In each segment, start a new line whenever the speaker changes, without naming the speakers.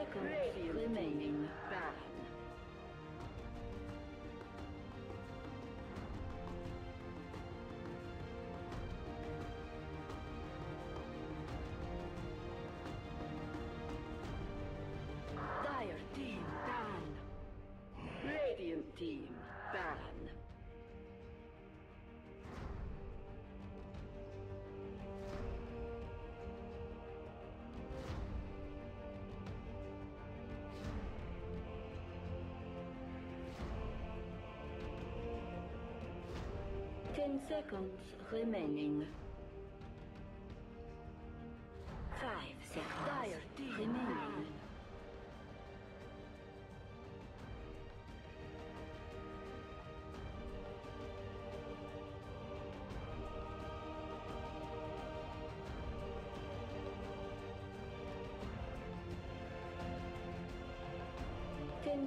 seconds remaining. Ban. Dire team ban. Radiant team ban. Seconds remaining. 5 seconds. Dire team remaining.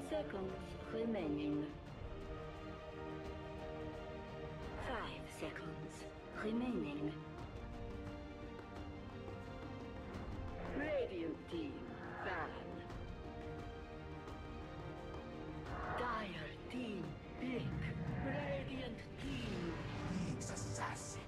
Seconds remaining. 5 seconds remaining. Radiant team ban. Dire team pick. Radiant team picks assassin.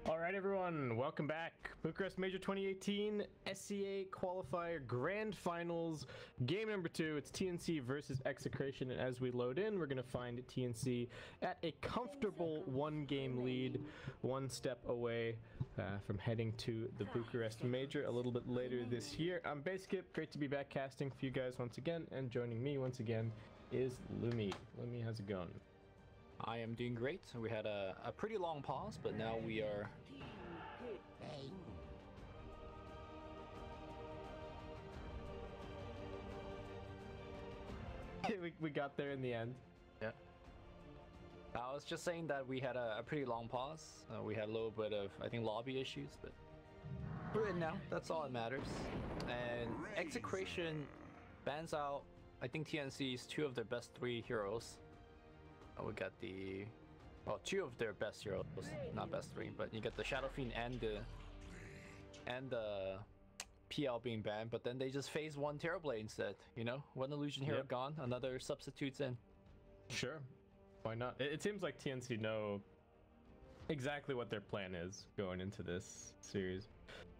Alright everyone, welcome back. Bucharest Major 2018 SCA Qualifier Grand Finals, game number 2. It's TNC versus Execration, and as we load in, we're going to find TNC at a comfortable one-game lead, one step away from heading to the Bucharest Major a little bit later this year. I'm Baseskip, great to be back casting for you guys once again, and joining me once again is Lumi. Lumi, how's it going?
I am doing great. We had a pretty long pause, but now we are...
we got there in the end.
Yeah. I was just saying that we had a pretty long pause. We had a little bit of, I think, lobby issues, but we're in now. That's all that matters. And Execration bans out, I think, TNC's 2 of their best 3 heroes. We got the, well, 2 of their best heroes, not best 3, but you get the Shadow Fiend and the PL being banned, but then they just phase 1 Terrorblade instead, you know? One illusion hero gone, another substitutes in.
Sure, why not? It seems like TNC know exactly what their plan is going into this series.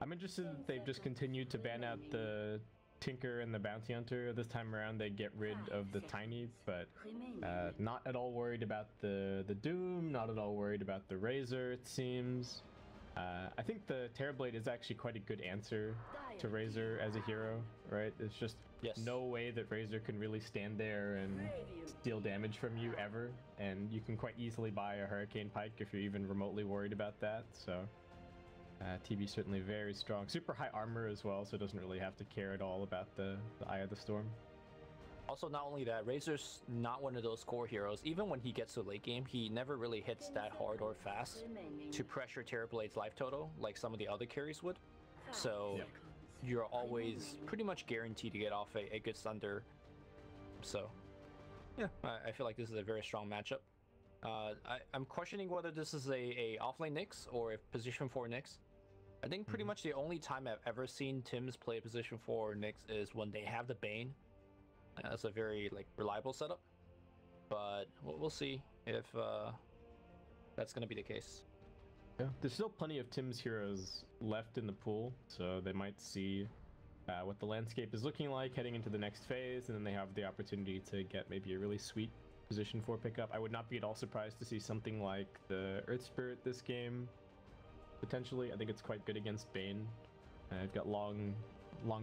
I'm interested that they've just continued to ban out the Tinker and the Bounty Hunter. This time around they get rid of the Tiny, but not at all worried about the Doom, not at all worried about the Razor, it seems. I think the Terrorblade is actually quite a good answer to Razor as a hero, right? It's just no way that Razor can really stand there and deal damage from you ever, and you can quite easily buy a Hurricane Pike if you're even remotely worried about that, so TB certainly very strong. Super high armor as well, so it doesn't really have to care at all about the Eye of the Storm.
Also, not only that, Razor's not one of those core heroes. Even when he gets to late game, he never really hits that hard or fast to pressure Terrorblade's life total like some of the other carries would. So you're always pretty much guaranteed to get off a good Sunder. So yeah, I feel like this is a very strong matchup. I'm questioning whether this is a offlane Nyx or a position 4 Nyx. I think pretty much the only time I've ever seen Tims play a position 4 Nyx is when they have the Bane. That's a very reliable setup, but we'll see if that's going to be the case.
Yeah, there's still plenty of Tim's heroes left in the pool, so they might see what the landscape is looking like heading into the next phase, and then they have the opportunity to get maybe a really sweet position 4 pickup. I would not be at all surprised to see something like the Earth Spirit this game, potentially. I think it's quite good against Bane. I've got long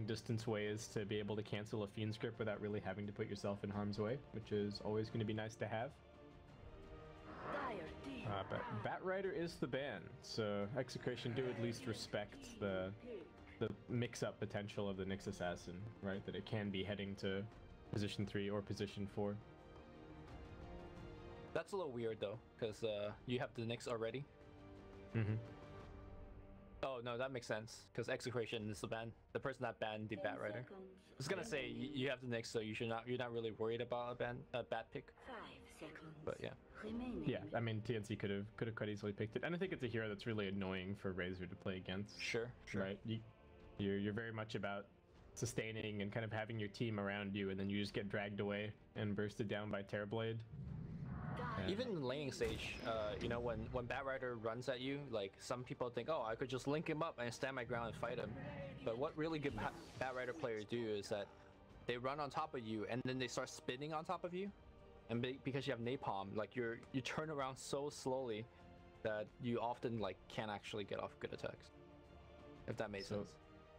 distance ways to be able to cancel a Fiend script without really having to put yourself in harm's way, which is always going to be nice to have. But Bat Rider is the ban, so Execration do at least respect the mix-up potential of the Nyx Assassin, right? That it can be heading to position 3 or position 4.
That's a little weird though, because you have the Nyx already. Oh no, that makes sense, because Execration is the person that banned the Bat Rider. I was gonna say you have the Nyx, so you're not really worried about a Bat pick.
5 seconds.
But yeah.
Yeah, I mean TNC could have quite easily picked it, and I think it's a hero that's really annoying for Razor to play against.
Sure.
Right? You're very much about sustaining and kind of having your team around you, and then you just get dragged away and bursted down by Terrorblade.
Even in laning stage, you know, when Batrider runs at you, like some people think, oh, I could just link him up and stand my ground and fight him. But what really good Batrider players do is that they run on top of you and then they start spinning on top of you, and because you have napalm, like you turn around so slowly that you often like can't actually get off good attacks. If that makes sense.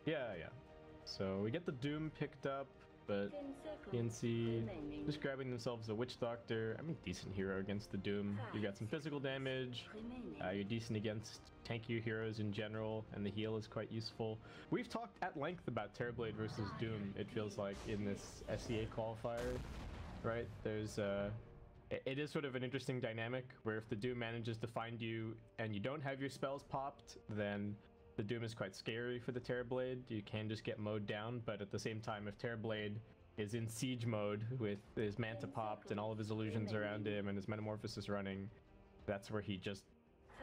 Yeah. So we get the Doom picked up, but TNC just grabbing themselves a Witch Doctor. I mean, decent hero against the Doom. You got some physical damage. You're decent against tankier heroes in general, and the heal is quite useful. We've talked at length about Terrorblade versus Doom, it feels like, in this SEA qualifier, right? There's it is sort of an interesting dynamic where if the Doom manages to find you and you don't have your spells popped, then the Doom is quite scary for the Terrorblade. You can just get mowed down, but at the same time, if Terrorblade is in siege mode with his Manta popped and all of his illusions around him and his Metamorphosis running, that's where he just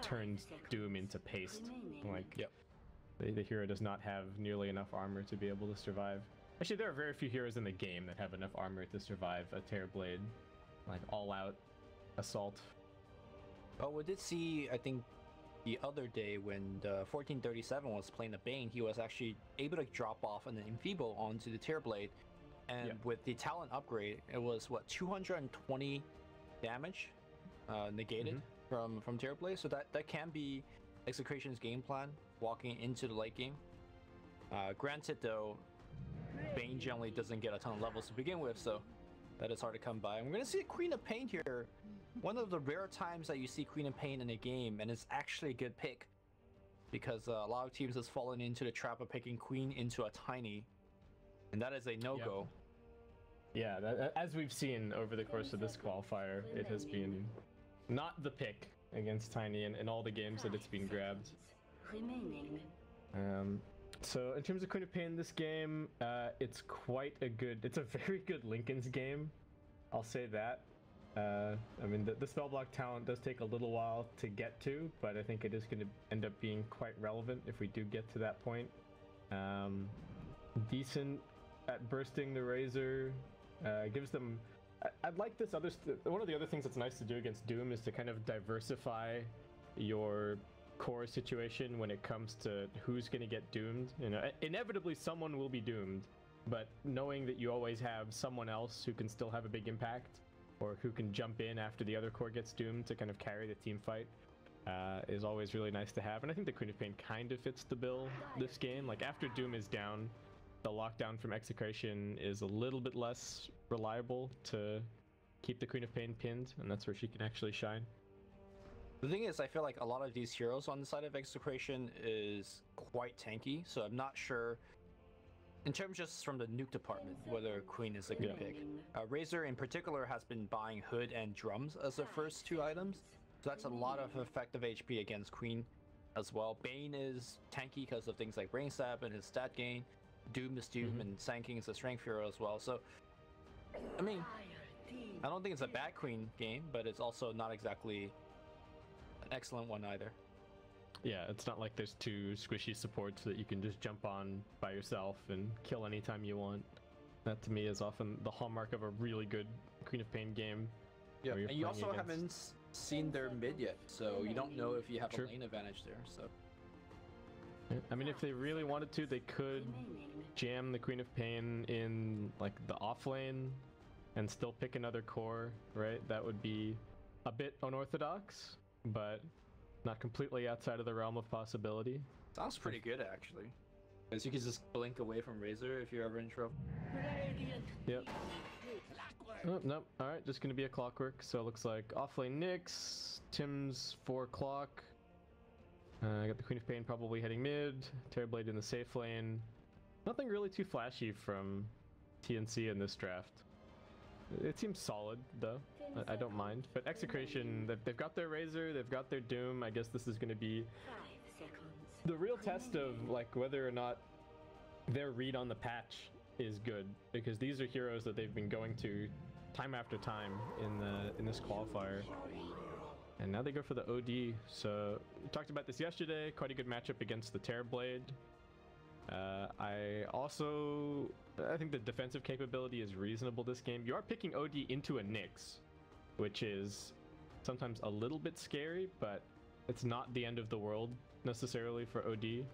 turns Doom into paste. Like,
yep.
The hero does not have nearly enough armor to be able to survive. Actually, there are very few heroes in the game that have enough armor to survive a Terrorblade, like, all-out assault.
Oh, we did see, I think, the other day when the 1437 was playing the Bane, he was actually able to drop off an Enfeeble onto the Terrorblade, and with the talent upgrade, it was what, 220 damage negated from Terrorblade. So that can be Execration's game plan walking into the late game. Granted though, Bane generally doesn't get a ton of levels to begin with, so that is hard to come by. And we're gonna see a Queen of Pain here. One of the rare times that you see Queen of Pain in a game, and it's actually a good pick, because a lot of teams has fallen into the trap of picking Queen into a Tiny, and that is a no-go.
Yeah, as we've seen over the course of this qualifier, it has been not the pick against Tiny in all the games that it's been grabbed. So in terms of Queen of Pain, this game, it's a very good Linken's game. I'll say that. I mean, the spell block talent does take a little while to get to, but I think it is going to end up being quite relevant if we do get to that point. Decent at bursting the Razor, gives them... I'd like this other... One of the other things that's nice to do against Doom is to kind of diversify your core situation when it comes to who's going to get doomed. You know, inevitably someone will be doomed, but knowing that you always have someone else who can still have a big impact, or who can jump in after the other core gets doomed to kind of carry the team fight, is always really nice to have. And I think the Queen of Pain kind of fits the bill this game. Like, after Doom is down, the lockdown from Execration is a little bit less reliable to keep the Queen of Pain pinned, and that's where she can actually shine.
The thing is, I feel like a lot of these heroes on the side of Execration is quite tanky, so I'm not sure, in terms just from the nuke department, whether Queen is a good pick. Razor in particular has been buying Hood and Drums as their first two items, so that's a lot of effective HP against Queen as well. Bane is tanky because of things like Brain Stab and his stat gain. Doom is Doom, and Sand King is a strength hero as well. So, I mean, I don't think it's a bad Queen game, but it's also not exactly an excellent one either.
Yeah, it's not like there's two squishy supports that you can just jump on by yourself and kill anytime you want. That to me is often the hallmark of a really good Queen of Pain game.
Yeah, and you also haven't seen their mid yet, so you don't know if you have a lane advantage there. So,
I mean, if they really wanted to, they could jam the Queen of Pain in like the off lane and still pick another core, right? That would be a bit unorthodox, but not completely outside of the realm of possibility.
Sounds pretty good, actually. Because you can just blink away from Razor if you're ever in trouble.
Yep. Oh, nope. Alright, just gonna be a clockwork. So it looks like offlane Nyx, Tim's 4 o'clock. I got the Queen of Pain probably heading mid, Terrorblade in the safe lane. Nothing really too flashy from TNC in this draft. It seems solid, though. I don't mind. But Execration, they've got their Razor, they've got their Doom. I guess this is going to be the real test of like whether or not their read on the patch is good, because these are heroes that they've been going to time after time in this qualifier. And now they go for the OD. So we talked about this yesterday. Quite a good matchup against the Terrorblade. I think the defensive capability is reasonable this game. You are picking OD into a Nyx, which is sometimes a little bit scary, but it's not the end of the world necessarily for OD.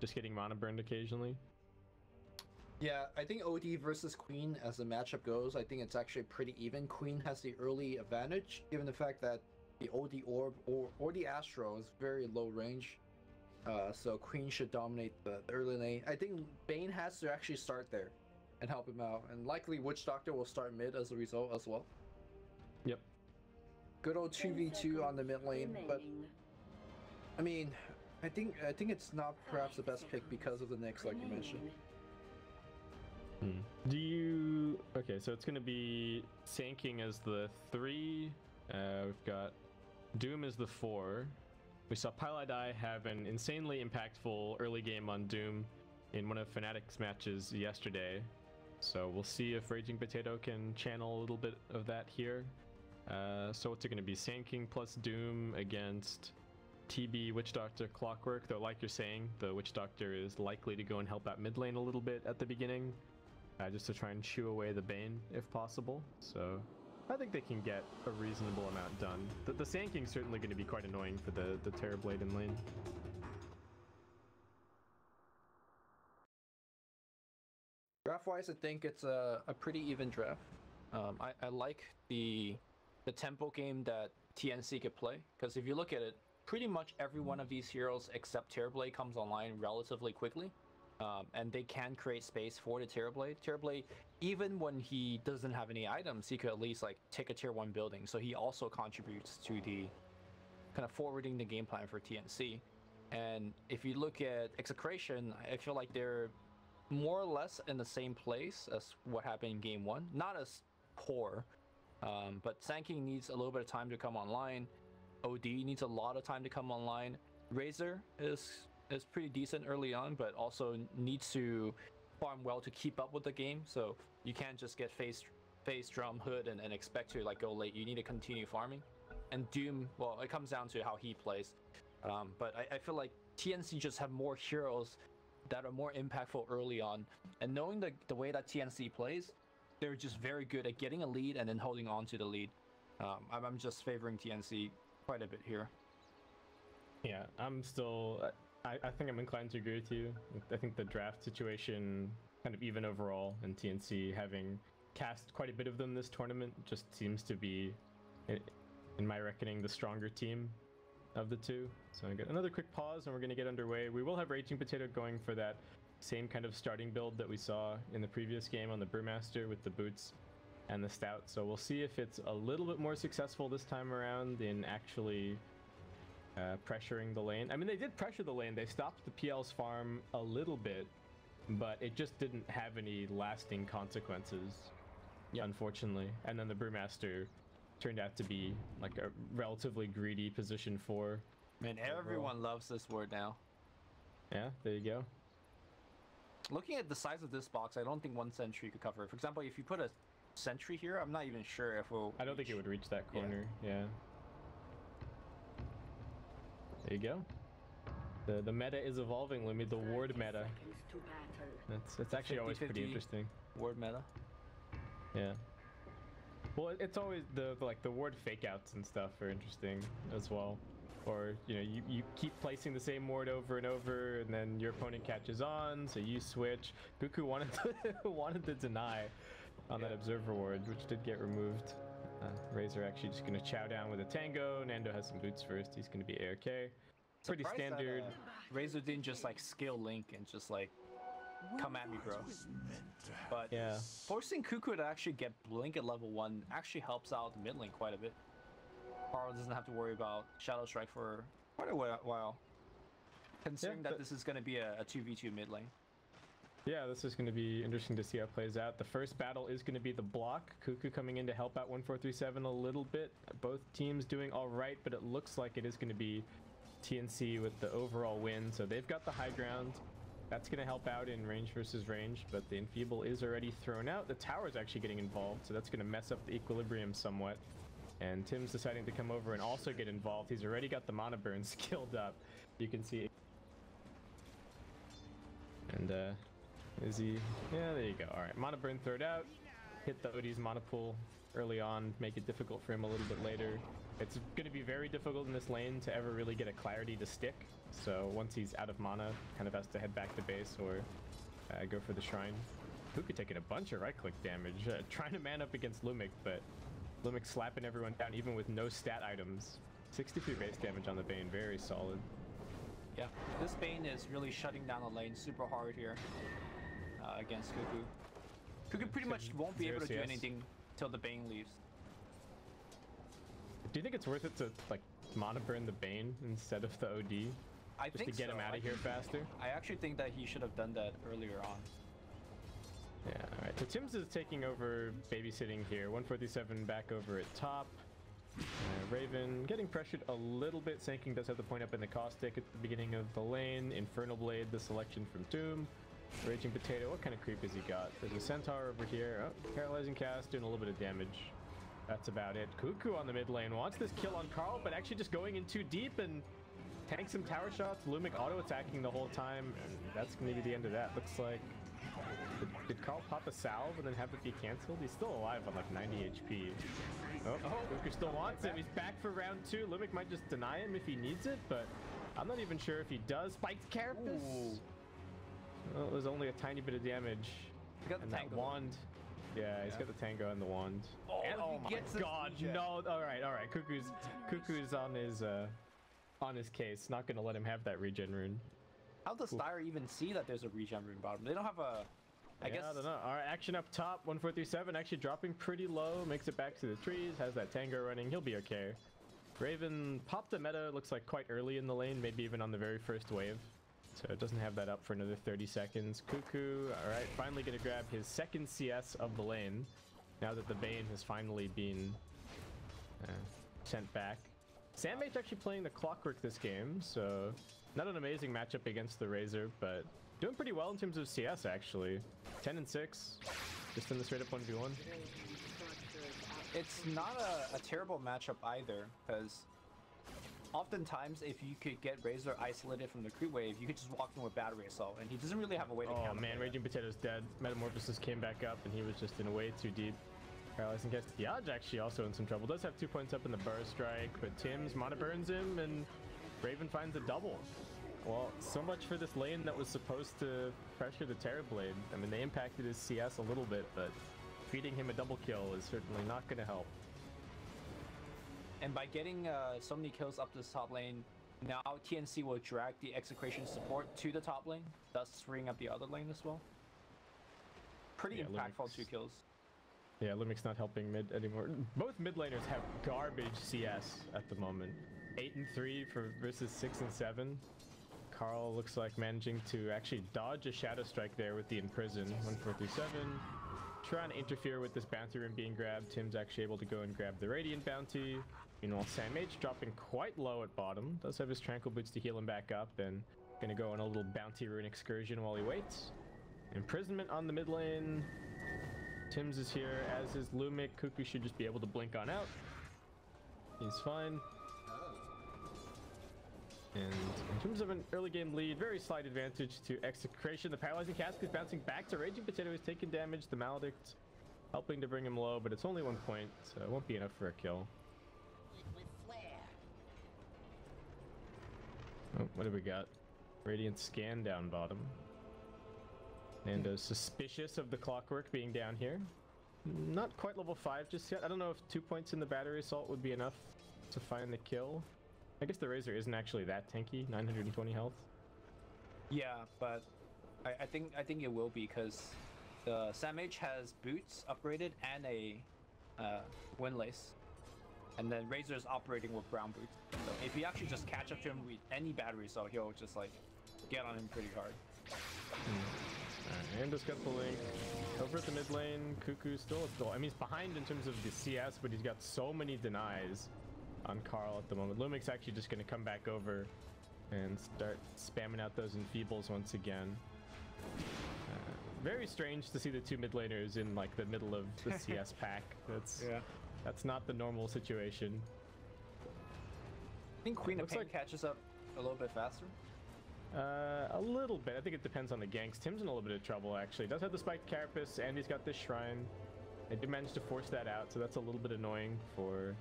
Just getting mana burned occasionally.
Yeah, I think OD versus Queen as the matchup goes, I think it's actually pretty even. Queen has the early advantage, given the fact that the OD Orb or the Astro is very low range. So Queen should dominate the early lane. I think Bane has to actually start there and help him out. And likely Witch Doctor will start mid as a result as well.
Yep.
Good old 2v2 on the mid lane, but I mean, I think it's not perhaps the best pick because of the Nyx, like you mentioned.
Do you... Okay, so it's going to be Sanking as the 3. We've got Doom as the 4. We saw Piladai have an insanely impactful early game on Doom in one of Fnatic's matches yesterday. So we'll see if Raging Potato can channel a little bit of that here. So what's it going to be? Sanking plus Doom against TB, Witch Doctor, Clockwork. Though like you're saying, the Witch Doctor is likely to go and help out mid lane a little bit at the beginning. Just to try and shoo away the Bane if possible. So I think they can get a reasonable amount done. The Sand King's certainly going to be quite annoying for the Terrorblade in lane.
Draft-wise, I think it's a pretty even draft. I like the tempo game that TNC could play, because if you look at it, pretty much every one of these heroes except Terrorblade comes online relatively quickly. And they can create space for the Terrorblade. Terrorblade, even when he doesn't have any items, he could at least like take a tier 1 building. So he also contributes to the kind of forwarding the game plan for TNC. And if you look at Execration, I feel like they're more or less in the same place as what happened in game 1. Not as poor, but Sanking needs a little bit of time to come online. OD needs a lot of time to come online. Razor is pretty decent early on, but also needs to farm well to keep up with the game. So you can't just get face drum hood and expect to like go late. You need to continue farming. And Doom, well, it comes down to how he plays. But I feel like TNC just have more heroes that are more impactful early on. And knowing the way that TNC plays, they're just very good at getting a lead and then holding on to the lead. I'm just favoring TNC quite a bit here.
Yeah, I think I'm inclined to agree with you. I think the draft situation kind of even overall, and TNC having cast quite a bit of them this tournament just seems to be, in my reckoning, the stronger team of the two. So I got another quick pause and we're going to get underway. We will have Raging Potato going for that same kind of starting build that we saw in the previous game on the Brewmaster with the boots and the stout. So we'll see if it's a little bit more successful this time around in actually pressuring the lane. I mean, they did pressure the lane. They stopped the PL's farm a little bit, but it just didn't have any lasting consequences, unfortunately. And then the Brewmaster turned out to be like a relatively greedy position 4.
Man, everyone loves this word now.
Yeah, there you go.
Looking at the size of this box, I don't think one sentry could cover it. For example, if you put a sentry here, I'm not even sure if we'll
I don't think it would reach that corner. Yeah. There you go. The meta is evolving, Lumi. The ward meta. It's actually always pretty interesting.
Ward meta.
Yeah. Well, it's always the ward fake outs and stuff are interesting as well. Or you keep placing the same ward over and over, and then your opponent catches on, so you switch. Goku wanted to deny on that observer ward, which did get removed. Razor actually just going to chow down with a tango. Nando has some boots first. He's going to be AOK. Pretty standard.
That, Razor didn't just like skill Link and just like come at me, bro. But
yeah,
forcing Cuckoo to actually get Blink at level 1 actually helps out the mid lane quite a bit. Paro doesn't have to worry about Shadow Strike for quite a while. Considering that this is going to be a 2v2 mid lane.
Yeah, this is going to be interesting to see how it plays out. The first battle is going to be the block. Cuckoo coming in to help out 1437 a little bit. Both teams doing all right, but it looks like it is going to be TNC with the overall win. So they've got the high ground. That's going to help out in range versus range, but the Enfeeble is already thrown out. The tower is actually getting involved, so that's going to mess up the equilibrium somewhat. And Tim's deciding to come over and also get involved. He's already got the mana burn skilled up. You can see And is he? Yeah, there you go. All right, mana burn third out. Hit the OD's mana pool early on, make it difficult for him a little bit later. It's going to be very difficult in this lane to ever really get a clarity to stick. So once he's out of mana, kind of has to head back to base or go for the shrine. Puka taking a bunch of right-click damage, trying to man up against Lumik, but Lumik slapping everyone down even with no stat items. 63 base damage on the Bane, very solid.
Yeah, this Bane is really shutting down the lane super hard here against Cuckoo. Cuckoo pretty much won't be able to do anything till the Bane leaves.
Do you think it's worth it to like mana burn the Bane instead of the OD?
I
just
think
to get him out of here faster?
I actually think that he should have done that earlier on.
Yeah, alright. So Tim's is taking over babysitting here. 147 back over at top. Raven getting pressured a little bit. Sanking does have the point up in the caustic at the beginning of the lane. Infernal Blade, the selection from Doom. Raging Potato, what kind of creep has he got? There's a Centaur over here. Oh, Paralyzing Cast, doing a little bit of damage. That's about it. Cuckoo on the mid lane wants this kill on Carl, but actually just going in too deep and tanks some tower shots. Lumik auto-attacking the whole time, and that's going to be the end of that. Looks like... Did Carl pop a salve and then have it be cancelled? He's still alive on like 90 HP. Oh, Cuckoo still wants him. He's back for round 2. Lumik might just deny him if he needs it, but I'm not even sure if he does. Spiked Carapace! Well, there's only a tiny bit of damage.
He got the
that
tango.
wand. Yeah, he's got the tango and the wand.
Oh,
and, oh my god, no! All right. Cuckoo's on his case. Not gonna let him have that regen rune.
How does Styre even see that there's a regen rune bottom? They don't have a... I guess...
I don't know. All right, action up top. 1437 actually dropping pretty low. Makes it back to the trees. Has that tango running. He'll be okay. Raven popped the meta. Looks like quite early in the lane. Maybe even on the very first wave. So it doesn't have that up for another 30 seconds. Cuckoo, all right, finally going to grab his second CS of the lane. Now that the Bane has finally been sent back. Sandmage's actually playing the Clockwork this game, so not an amazing matchup against the Razor, but doing pretty well in terms of CS actually. 10 and 6, just in the straight up 1v1.
It's not a terrible matchup either, because oftentimes if you could get Razor isolated from the creep wave, you could just walk in with Battery Assault, and he doesn't really have a way to counter.
Oh man, Raging Potato's dead. Metamorphosis came back up, and he was just in way too deep. Paralyzing Cast. Yaj actually also in some trouble. Does have 2 points up in the Burst Strike, but Tim's mana burns him, and Raven finds a double. Well, so much for this lane that was supposed to pressure the Terrorblade. I mean, they impacted his CS a little bit, but feeding him a double kill is certainly not going to help.
And by getting so many kills up this top lane, now TNC will drag the Execration support to the top lane, thus freeing up the other lane as well. Pretty impactful 2 kills.
Yeah, Lumik's not helping mid anymore. Both mid laners have garbage CS at the moment. 8 and 3 versus 6 and 7. Carl looks like managing to actually dodge a Shadow Strike there with the Imprison. 1437. Trying to interfere with this bounty rune being grabbed. Tim's actually able to go and grab the Radiant bounty. Meanwhile, Sandmage dropping quite low at bottom. Does have his Tranquil Boots to heal him back up. And gonna go on a little bounty rune excursion while he waits. Imprisonment on the mid lane. Tim's is here, as is Lumik. Cuckoo should just be able to blink on out. He's fine. And in terms of an early game lead, very slight advantage to Execration. The Paralyzing Cask is bouncing back to Raging Potato, who's taking damage. The Maledict helping to bring him low, but it's only 1 point, so it won't be enough for a kill. Oh, what do we got? Radiant Scan down bottom. Nando's suspicious of the Clockwork being down here. Not quite level 5 just yet. I don't know if 2 points in the Battery Assault would be enough to find the kill. I guess the Razor isn't actually that tanky, 920 health.
Yeah, but I think it will be, because the Sandmage has boots upgraded and a windlace, and then Razor is operating with brown boots. So if you actually just catch up to him with any battery, so he'll just like get on him pretty hard.
Alright, Nando's got the link. Over at the mid lane, Cuckoo still. I mean, he's behind in terms of the CS, but he's got so many denies on Carl at the moment. Lumik's actually just going to come back over and start spamming out those enfeebles once again. Very strange to see the 2 mid laners in like the middle of the CS pack. That's not the normal situation.
I think Queen of Pain catches up a little bit faster.
A little bit. I think it depends on the ganks. Tim's in a little bit of trouble, actually. Does have the spiked carapace, and he's got this shrine. They did manage to force that out, so that's a little bit annoying for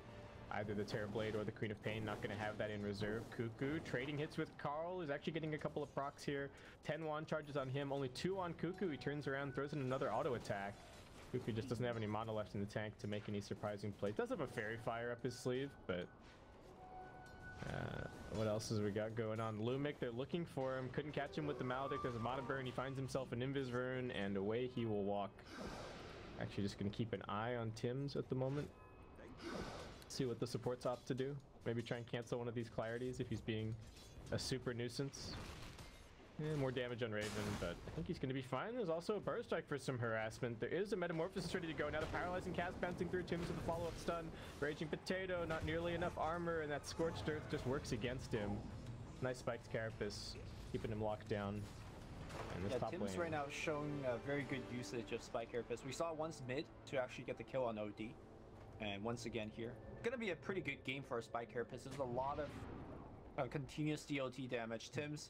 either the Terrorblade or the Queen of Pain. Not going to have that in reserve. Cuckoo trading hits with Carl. Is actually getting a couple of procs here. 10 wand charges on him, only 2 on Cuckoo. He turns around, throws in another auto attack. Cuckoo just doesn't have any mana left in the tank to make any surprising plays. Does have a Fairy Fire up his sleeve, but what else has we got going on? Lumic, they're looking for him. Couldn't catch him with the Maledict. There's a Mana Burn. He finds himself an Invis Rune, and away he will walk. Actually, just going to keep an eye on Tim's at the moment. See what the support's opt to do. Maybe try and cancel one of these clarities if he's being a super nuisance. Yeah, more damage on Raven, but I think he's going to be fine. There's also a Burst Strike for some harassment. There is a Metamorphosis ready to go. Now the Paralyzing Cast bouncing through Tim's with the follow-up stun. Raging Potato, not nearly enough armor, and that Scorched Earth just works against him. Nice spiked Carapace, keeping him locked down. And this top
Tim's
lane,
right now showing very good usage of Spike Carapace. We saw it once mid to actually get the kill on OD. And once again here. Gonna be a pretty good game for Spike Carapace. There's a lot of continuous DOT damage. Tim's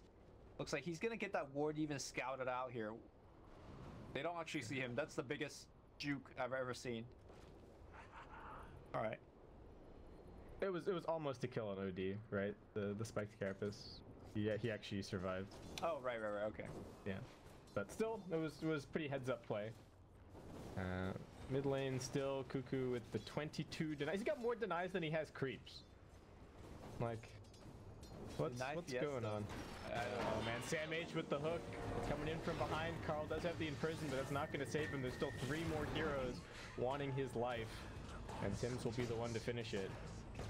looks like he's gonna get that ward even scouted out here. They don't actually see him. That's the biggest juke I've ever seen. All right.
It was almost a kill on OD, right? The spiked Carapace. Yeah, he actually survived.
Oh, right, okay.
Yeah, but still, it was pretty heads up play. Mid lane still Cuckoo with the 22 denies. He's got more denies than he has creeps. Like, what's going on? Oh man, Sam H with the hook coming in from behind. Carl does have the imprison, but that's not going to save him. There's still 3 more heroes wanting his life, and Tim's will be the one to finish it.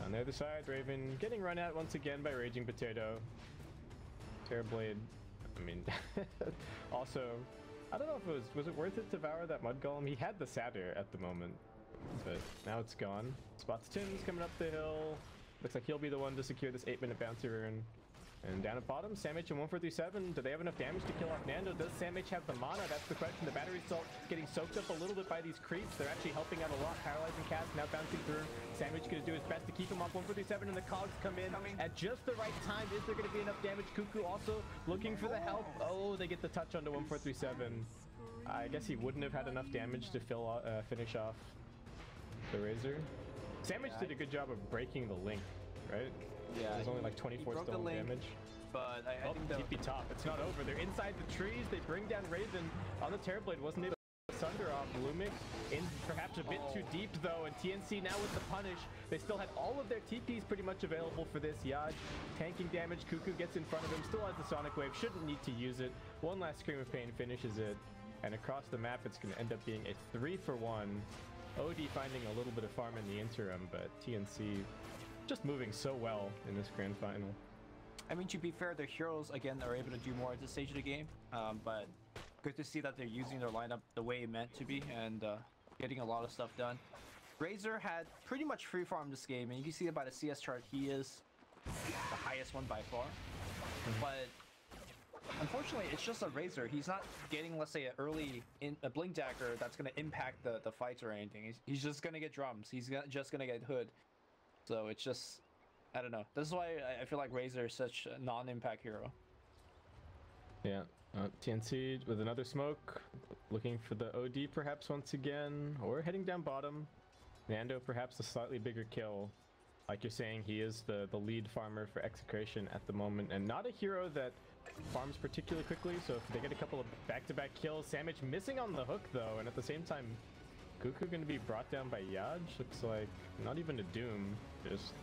On the other side, Raven getting run out once again by Raging Potato. Terrorblade, I mean, also, I don't know if was it worth it to devour that Mud Golem? He had the Satyr at the moment, but now it's gone. Spots Tim's coming up the hill. Looks like he'll be the one to secure this 8-minute bounty rune. And down at bottom, Sam H and 143.7. Do they have enough damage to kill off Nando? Does Sam H have the mana? That's the question. The battery's still getting soaked up a little bit by these creeps. They're actually helping out a lot. Paralyzing Cast now bouncing through. Sam H gonna do his best to keep him off. 143.7 and the cogs come in at just the right time. Is there gonna be enough damage? Cuckoo also looking for the help. Oh, they get the touch onto 143.7. I guess he wouldn't have had enough damage to finish off the Razor. Sam H did a good job of breaking the link, right?
Yeah,
there's only like 24 stolen damage.
But I think
TP top. It's not over. They're inside the trees. They bring down Raven on the Terrorblade. Wasn't able to sunder off Lumic. In perhaps a bit too deep though. And TNC now with the punish. They still had all of their TPs pretty much available for this. Yaj tanking damage. Cuckoo gets in front of him. Still has the Sonic Wave. Shouldn't need to use it. One last Scream of Pain finishes it. And across the map, it's going to end up being a 3-for-1. OD finding a little bit of farm in the interim, but TNC just moving so well in this grand final.
I mean, to be fair, their heroes again are able to do more at this stage of the game, but good to see that they're using their lineup the way it meant to be and getting a lot of stuff done. Razor had pretty much free farm this game, and you can see it by the CS chart. He is the highest one by far, but unfortunately, it's just a Razor. He's not getting, let's say, a Blink Dagger that's going to impact the fights or anything. He's just going to get drums. He's just going to get Hood. So it's just, I don't know. This is why I feel like Razor is such a non-impact hero.
Yeah, TNC with another smoke, looking for the OD perhaps once again, or heading down bottom. Nando perhaps a slightly bigger kill. Like you're saying, he is the lead farmer for Execration at the moment, and not a hero that farms particularly quickly, so if they get a couple of back-to-back kills, Sam H missing on the hook though, and at the same time, Cuckoo going to be brought down by Yaj. Looks like not even a Doom, just,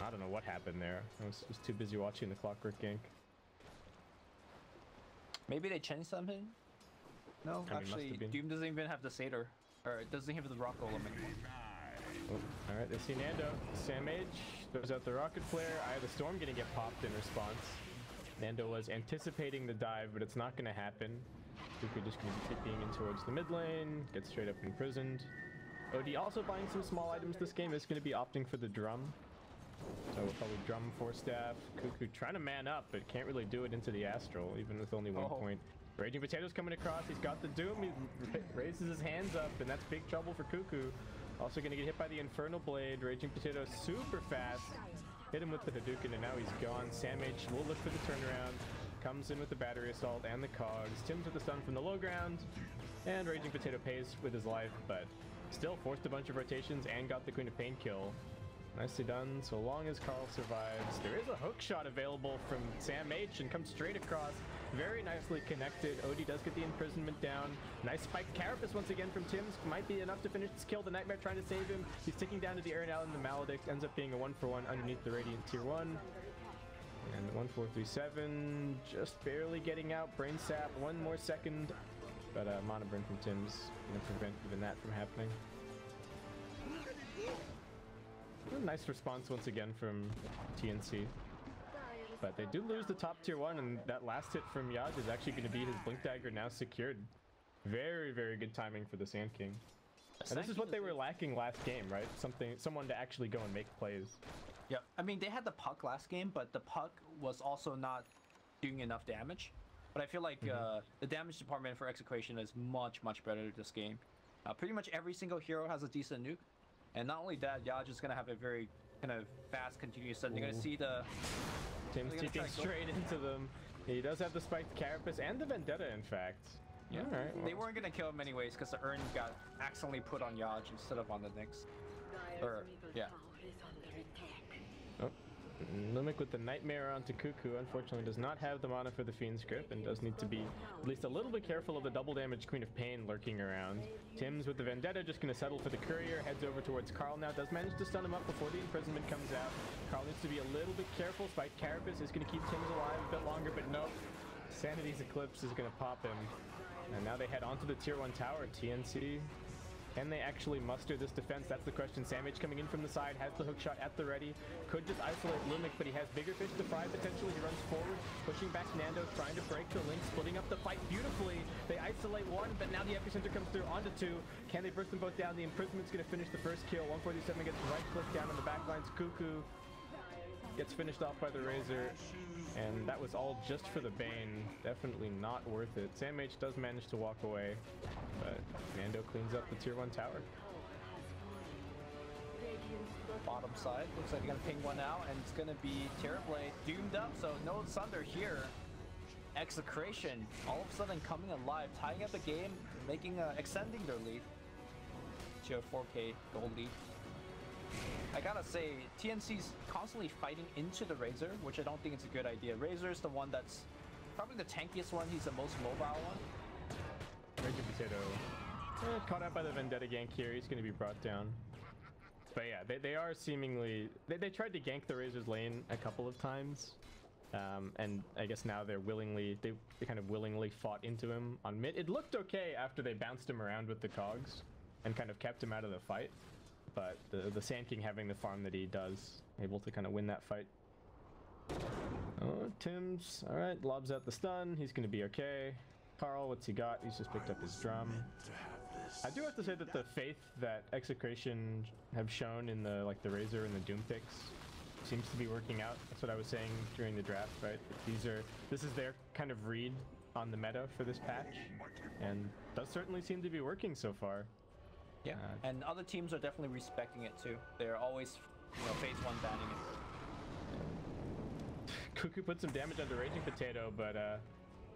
I don't know what happened there. I was just too busy watching the Clockwork gank.
Maybe they changed something? No, actually, Doom doesn't even have the Satyr, or it doesn't have the Rock Golem anymore.
Oh, alright, they see Nando. Sam H throws out the Rocket Flare. Eye of the Storm going to get popped in response. Nando was anticipating the dive, but it's not going to happen. Cuckoo just going to be TPing in towards the mid lane, gets straight up imprisoned. OD also buying some small items this game, is going to be opting for the drum. So we'll probably drum Force Staff. Cuckoo trying to man up, but can't really do it into the Astral, even with only 1 point. Raging Potato's coming across, he's got the Doom, he raises his hands up, and that's big trouble for Cuckoo. Also going to get hit by the Infernal Blade. Raging Potato super fast. hit him with the Hadouken, and now he's gone. Sam H will look for the turnaround. Comes in with the battery assault and the cogs. Tim's with the stun from the low ground. And Raging Potato pays with his life, but still forced a bunch of rotations and got the Queen of Pain kill. Nicely done, so long as Carl survives. There is a hook shot available from Sam H and comes straight across. Very nicely connected. Odie does get the imprisonment down. Nice spiked Carapace once again from Tim's. Might be enough to finish this kill. The Nightmare trying to save him. He's ticking down to the air now, and the Maledict ends up being a 1-for-1 underneath the Radiant Tier 1. And 1437 just barely getting out. Brain Sap, one more second. But Mana Burn from Tim's gonna prevent even that from happening. A nice response once again from TNC. But they do lose the top tier 1, and that last hit from Yaj is actually going to be his Blink Dagger now secured. Very, very good timing for the Sand King. And this is what they were lacking last game, right? Someone to actually go and make plays.
Yeah, I mean, they had the puck last game, but the puck was also not doing enough damage. But I feel like the damage department for Execration is much, much better this game. Pretty much every single hero has a decent nuke. And not only that, Yaj is going to have a very kind of fast, continuous stun. You're going to see the...
Tim's taking straight into them. He does have the spiked Carapace and the Vendetta, in fact.
Yeah,
all right, well.
They weren't going to kill him anyways because the urn got accidentally put on Yaj instead of on the Nyx. Or, yeah.
Oh, Limic with the Nightmare onto Cuckoo unfortunately does not have the mana for the Fiend's Grip and does need to be at least a little bit careful of the double damage Queen of Pain lurking around. Tim's with the Vendetta just going to settle for the Courier, heads over towards Carl now, does manage to stun him up before the imprisonment comes out. Carl needs to be a little bit careful. Spike Carapace is going to keep Tim's alive a bit longer, but nope. Sanity's Eclipse is going to pop him. And now they head onto the tier 1 tower. TNC, can they actually muster this defense? That's the question. Sam H coming in from the side, has the hook shot at the ready. Could just isolate Lumic, but he has bigger fish to fry potentially. He runs forward, pushing back Nando, trying to break the link, splitting up the fight beautifully. They isolate one, but now the epicenter comes through onto two. Can they burst them both down? The imprisonment's going to finish the first kill. 147 gets right click down on the back lines. Cuckoo gets finished off by the Razor, and that was all just for the Bane. Definitely not worth it. Sam H does manage to walk away, but Nando cleans up the tier 1 tower.
Bottom side, looks like they're gonna ping one out, and it's gonna be Terrorblade doomed up, so no Sunder here. Execration all of a sudden coming alive, tying up the game, making extending their lead to a 4K gold lead. I gotta say, TNC's constantly fighting into the Razor, which I don't think it's a good idea. Razor is the one that's probably the tankiest one. He's the most mobile one.
Raging Potato caught out by the Vendetta gank here. He's going to be brought down. But yeah, they are seemingly... They tried to gank the Razor's lane a couple of times. And I guess now they're willingly... They kind of willingly fought into him on mid. It looked okay after they bounced him around with the cogs and kind of kept him out of the fight. But the Sand King having the farm that he does, able to kind of win that fight. Oh, Tim's, all right, lobs out the stun. He's going to be okay. Carl, what's he got? He's just picked up his drum. I do have to say that the faith that Execration have shown in the the Razor and the Doom picks seems to be working out. That's what I was saying during the draft, right? This is their kind of read on the meta for this patch, and does certainly seem to be working so far.
Yeah, and other teams are definitely respecting it too. They're always, phase 1 banning it.
Cuckoo put some damage onto Raging Potato, but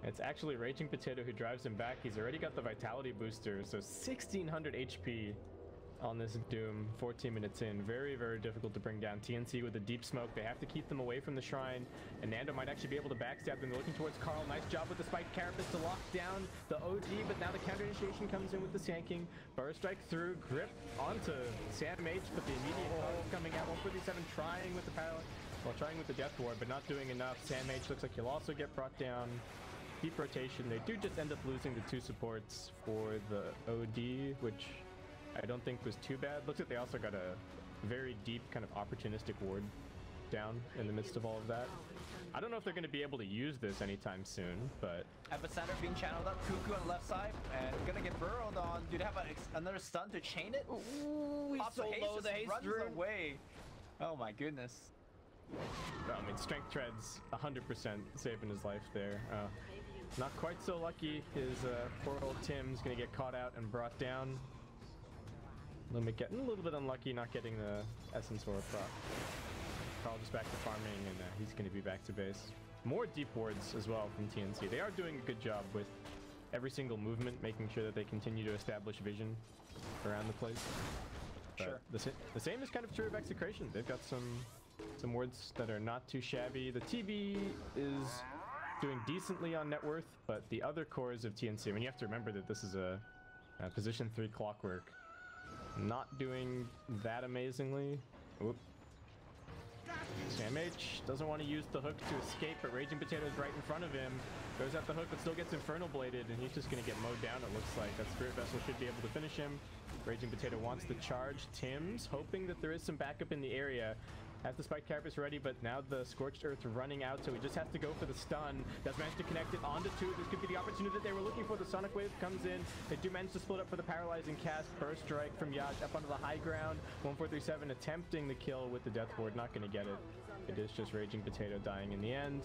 it's actually Raging Potato who drives him back. He's already got the Vitality booster, so 1600 HP on this Doom, 14 minutes in. Very, very difficult to bring down. TNC with a deep smoke. They have to keep them away from the shrine, and Nando might actually be able to backstab them. They're looking towards Carl. Nice job with the spiked Carapace to lock down the OD, but now the counter initiation comes in with the Sand King. Burst strike through, grip onto Sam H, but the immediate call coming out. 147 trying with the power, trying with the Death Ward, but not doing enough. Sam H looks like he'll also get brought down. Deep rotation. They do just end up losing the 2 supports for the OD, which I don't think was too bad. Looks like they also got a very deep kind of opportunistic ward down in the midst of all of that. I don't know if they're going to be able to use this anytime soon, but... Epicenter
being channeled up, Cuckoo on the left side, and gonna get burrowed on. Do they have another stun to chain it? Ooh, he's so low, the haste runs away. Oh my goodness.
I mean, Strength Tread's 100% saving his life there. Not quite so lucky. His poor old Tim's gonna get caught out and brought down. Limit getting a little bit unlucky not getting the Essence or a proc. Carl just back to farming, and he's going to be back to base. More deep wards as well from TNC. They are doing a good job with every single movement, making sure that they continue to establish vision around the place. But
Sure.
the same is kind of true of Execration. They've got some wards that are not too shabby. The TB is doing decently on net worth, but the other cores of TNC, I mean, you have to remember that this is a position 3 clockwork. Not doing that amazingly. Oop. Sam H doesn't want to use the hook to escape, but Raging Potato's right in front of him. Goes at the hook, but still gets Infernal Bladed, and he's just going to get mowed down, it looks like. That Spirit Vessel should be able to finish him. Raging Potato wants the charge. Tim's hoping that there is some backup in the area. Has the Spike Carapace ready, but now the Scorched Earth running out, so he just has to go for the stun. Does manage to connect it onto 2. This could be the opportunity that they were looking for. The Sonic Wave comes in. They do manage to split up for the Paralyzing Cast. Burst Strike from Yaj up onto the high ground. 1437 attempting the kill with the Death Ward. Not going to get it. It is just Raging Potato dying in the end.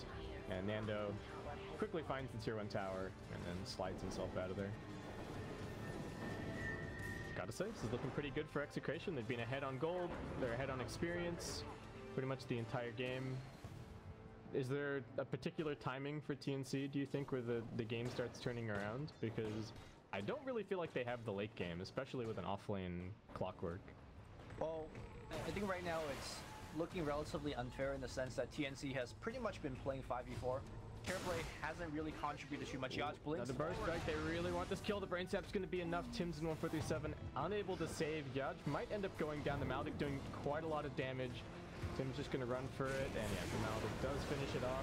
And Nando quickly finds the tier 1 tower and then slides himself out of there. Gotta say, this is looking pretty good for Execration. They've been ahead on gold. They're ahead on experience pretty much the entire game. Is there a particular timing for TNC, do you think, where the game starts turning around? Because I don't really feel like they have the late game, especially with an offlane clockwork.
Well, I think right now it's looking relatively unfair in the sense that TNC has pretty much been playing 5v4. Terrorblade hasn't really contributed too much. Yaj blinks.
Now the burst strike, they really want this kill. The brain sap's going to be enough. Tim's in 1437, unable to save. Yaj might end up going down. The Maldic doing quite a lot of damage. Tim's just going to run for it, and yeah, the Maldic does finish it off.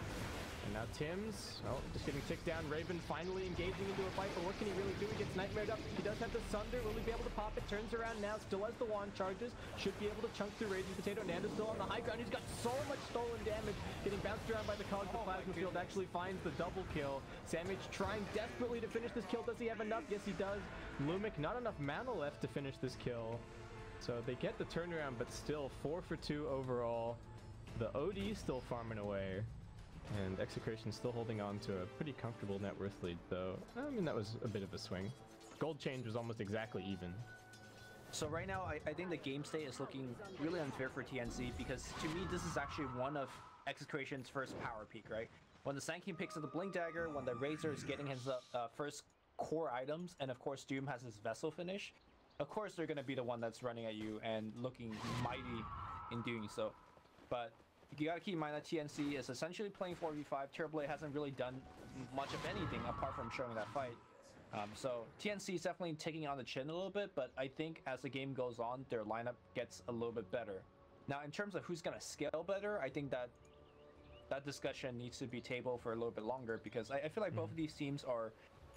And now Tim's, oh, just getting ticked down. Raven finally engaging into a fight, but what can he really do? He gets nightmared up. He does have the Sunder. Will he be able to pop it? Turns around now, still has the wand charges. Should be able to chunk through Raging Potato. Nando's still on the high ground. He's got so much stolen damage. Getting bounced around by the cogs. The Plasma Field actually finds the double kill. Samich trying desperately to finish this kill. Does he have enough? Yes, he does. Lumic, not enough mana left to finish this kill. So they get the turnaround, but still 4 for 2 overall. The OD still farming away. And Execration still holding on to a pretty comfortable net worth lead, though. I mean, that was a bit of a swing. Gold change was almost exactly even.
So right now, I think the game state is looking really unfair for TNC because to me, this is actually one of Execration's first power peak, right? When the Sand King picks up the Blink Dagger, when the Razor is getting his first core items, and of course Doom has his Vessel finish, of course they're going to be the one that's running at you and looking mighty in doing so. But you gotta keep in mind that TNC is essentially playing 4v5. Terrorblade hasn't really done much of anything apart from showing that fight. So TNC is definitely taking on the chin a little bit, but I think as the game goes on, their lineup gets a little bit better. Now, in terms of who's gonna scale better, I think that discussion needs to be tabled for a little bit longer because I feel like both of these teams are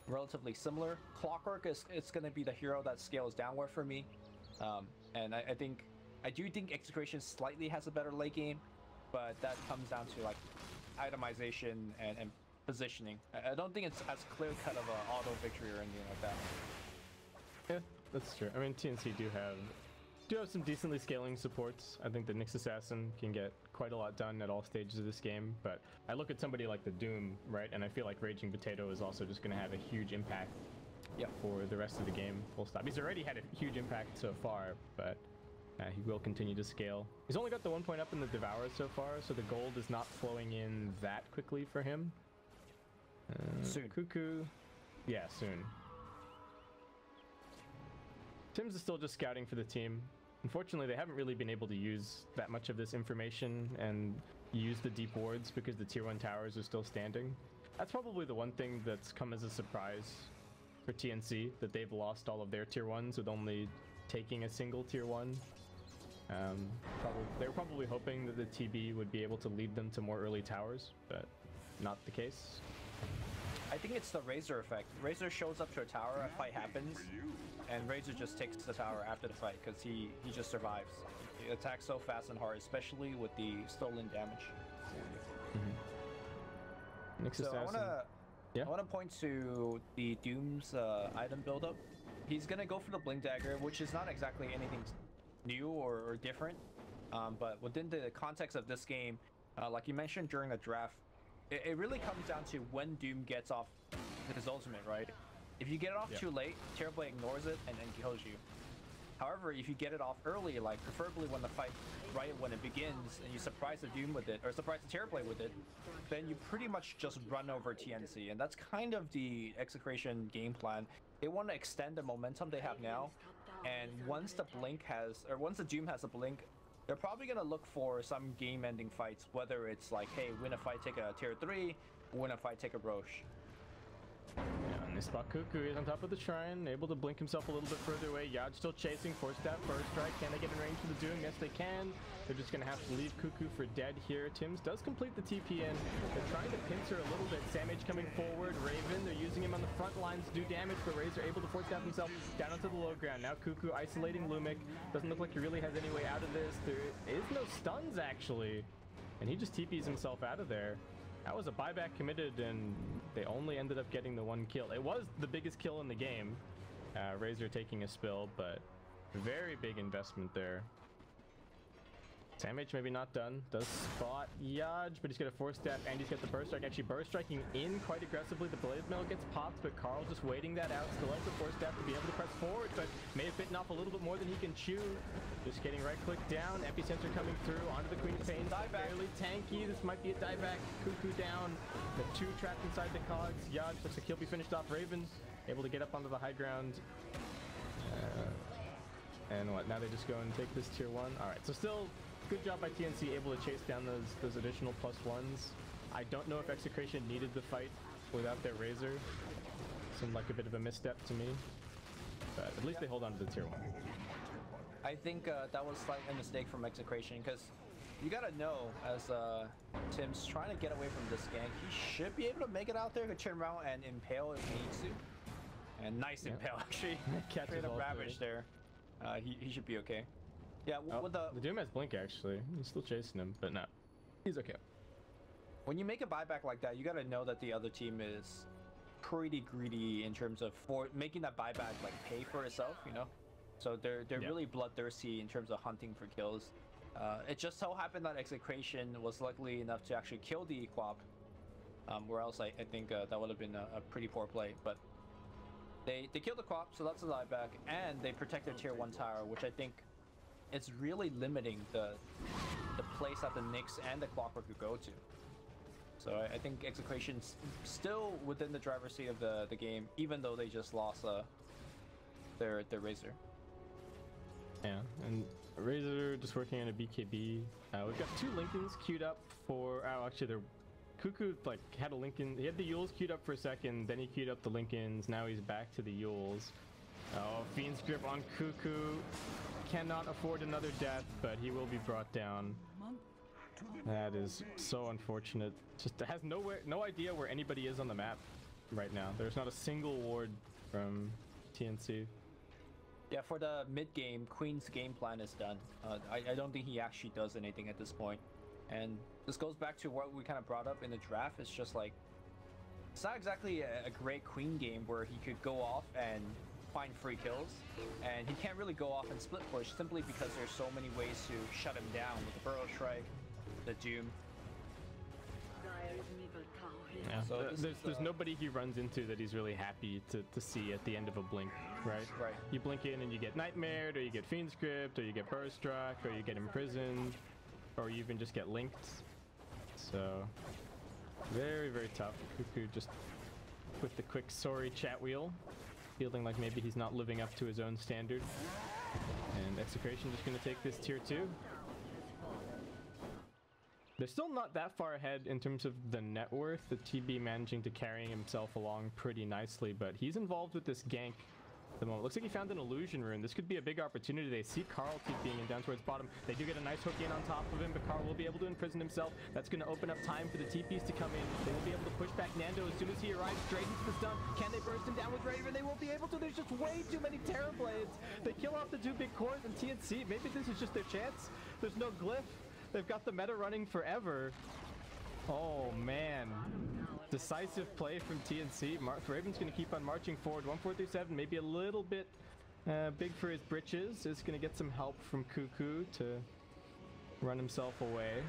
relatively similar. Clockwork it's gonna be the hero that scales downward for me, and I do think Execration slightly has a better late game. But that comes down to like itemization and positioning. I don't think it's as clear-cut of an auto victory or anything like that.
Yeah, that's true. I mean, TNC do have some decently scaling supports. I think the Nyx Assassin can get quite a lot done at all stages of this game. But I look at somebody like the Doom, right, and I feel like Raging Potato is also just going to have a huge impact for the rest of the game, full stop. He's already had a huge impact so far, but he will continue to scale. He's only got the 1 point up in the Devourer so far, so the gold is not flowing in that quickly for him.
Soon.
Cuckoo. Yeah, soon. Tim's is still just scouting for the team. Unfortunately, they haven't really been able to use that much of this information and use the deep wards because the tier 1 towers are still standing. That's probably the one thing that's come as a surprise for TNC, that they've lost all of their tier 1s with only taking a single tier 1. They were probably hoping that the TB would be able to lead them to more early towers, but not the case.
I think it's the Razor effect. Razor shows up to a tower, a fight happens, and Razor just takes the tower after the fight because he just survives. He attacks so fast and hard, especially with the stolen damage. So I wanna point to the Doom's item buildup. He's gonna go for the Blink Dagger, which is not exactly anything new or different, but within the context of this game, like you mentioned during the draft, it really comes down to when Doom gets off his ultimate, right? If you get it off too late, Terrorblade ignores it and then kills you. However, if you get it off early, like preferably when the fight, right when it begins, and you surprise the Doom with it, or surprise the Terrorblade with it, then you pretty much just run over TNC, and that's kind of the Execration game plan. They want to extend the momentum they have now, and once the Blink has, or once the Doom has a Blink, they're probably gonna look for some game-ending fights, whether it's like, hey, win a fight, take a tier 3, win a fight, take a Roche.
Yeah, and they spot Cuckoo. He's on top of the shrine, able to blink himself a little bit further away. Yaj still chasing, forced out first strike. Can they get in range for the Doom? Yes, they can. They're just gonna have to leave Cuckoo for dead here. Tims does complete the TP in. They're trying to pincer a little bit. Samage coming forward. Raven, they're using him on the front lines to do damage, but Razor able to force out himself down onto the low ground. Now Cuckoo isolating Lumic. Doesn't look like he really has any way out of this. There is no stuns actually, and he just TPs himself out of there. That was a buyback committed, and they only ended up getting the 1 kill. It was the biggest kill in the game. Razor taking a spill, but very big investment there. Samage maybe not done. Does spot Yaj, but he's got a force step, and he's got the burst strike. Actually, burst striking in quite aggressively. The blade mill gets popped, but Carl just waiting that out. Still has the force step to be able to press forward, but may have bitten off a little bit more than he can chew. Just getting right click down. Epicenter coming through onto the Queen of Pain. Fairly tanky. This might be a dieback. Cuckoo down. The 2 trapped inside the cogs. Yaj looks like he'll be finished off. Raven able to get up onto the high ground. And what? Now they just go and take this tier 1. All right. So still. Good job by TNC, able to chase down those additional +1s. I don't know if Execration needed the fight without their Razor. Seemed like a bit of a misstep to me, but at least they hold on to the tier 1.
I think that was like a mistake from Execration, because you gotta know, as Tim's trying to get away from this gank, he should be able to make it out there, could turn around and impale if he needs to. And nice impale actually. Catches a ravage there. He should be okay. Yeah, with the
Doom has blink actually. He's still chasing him, but no, he's okay.
When you make a buyback like that, you gotta know that the other team is pretty greedy in terms of making that buyback like pay for itself, you know. So they're really bloodthirsty in terms of hunting for kills. It just so happened that Execration was lucky enough to actually kill the Equap, where else I think that would have been a pretty poor play. But they killed the Equap, so that's a buyback, and they protect their tier 1 tower, which I think. It's really limiting the place that the Nyx and the Clockwork could go to. So I think Execration's still within the driver's seat of the game, even though they just lost their Razor.
Yeah, and Razor just working on a BKB. We've got 2 Lincolns queued up for. Oh, actually, they're Cuckoo like had a Lincoln. He had the Yules queued up for a second, then he queued up the Lincolns. Now he's back to the Yules. Oh, Fiend's Grip on Cuckoo. Cannot afford another death, but he will be brought down. That is so unfortunate. Just has no idea where anybody is on the map right now. There's not a single ward from TNC.
Yeah, for the mid game, Queen's game plan is done. I don't think he actually does anything at this point. And this goes back to what we kind of brought up in the draft. It's just like, it's not exactly a great Queen game where he could go off and find free kills, and he can't really go off and split push simply because there's so many ways to shut him down with the Burrow Strike, the Doom.
Yeah, so there's nobody he runs into that he's really happy to see at the end of a blink, right?
Right.
You blink in and you get Nightmared, or you get Fiend Script, or you get Burst Struck, or you get imprisoned, or you even just get linked. So very, very tough. Cuckoo just with the quick sorry chat wheel. Feeling like maybe he's not living up to his own standard. And Execration just going to take this tier 2. They're still not that far ahead in terms of the net worth. The TB managing to carry himself along pretty nicely, but he's involved with this gank at the moment. Looks like he found an illusion rune. This could be a big opportunity. They see Carl TPing in down towards bottom. They do get a nice hook in on top of him, but Carl will be able to imprison himself. That's going to open up time for the TPs to come in. They will be able to push back Nando as soon as he arrives straight into the stun. Can they burst him down with Raven? They won't be able to. There's just way too many Terrorblades. They kill off the 2 big cores and TNC. Maybe this is just their chance. There's no glyph. They've got the meta running forever. Oh man, decisive play from TNC. Raven's going to keep on marching forward. 1437, maybe a little bit big for his britches. Is going to get some help from Cuckoo to run himself away.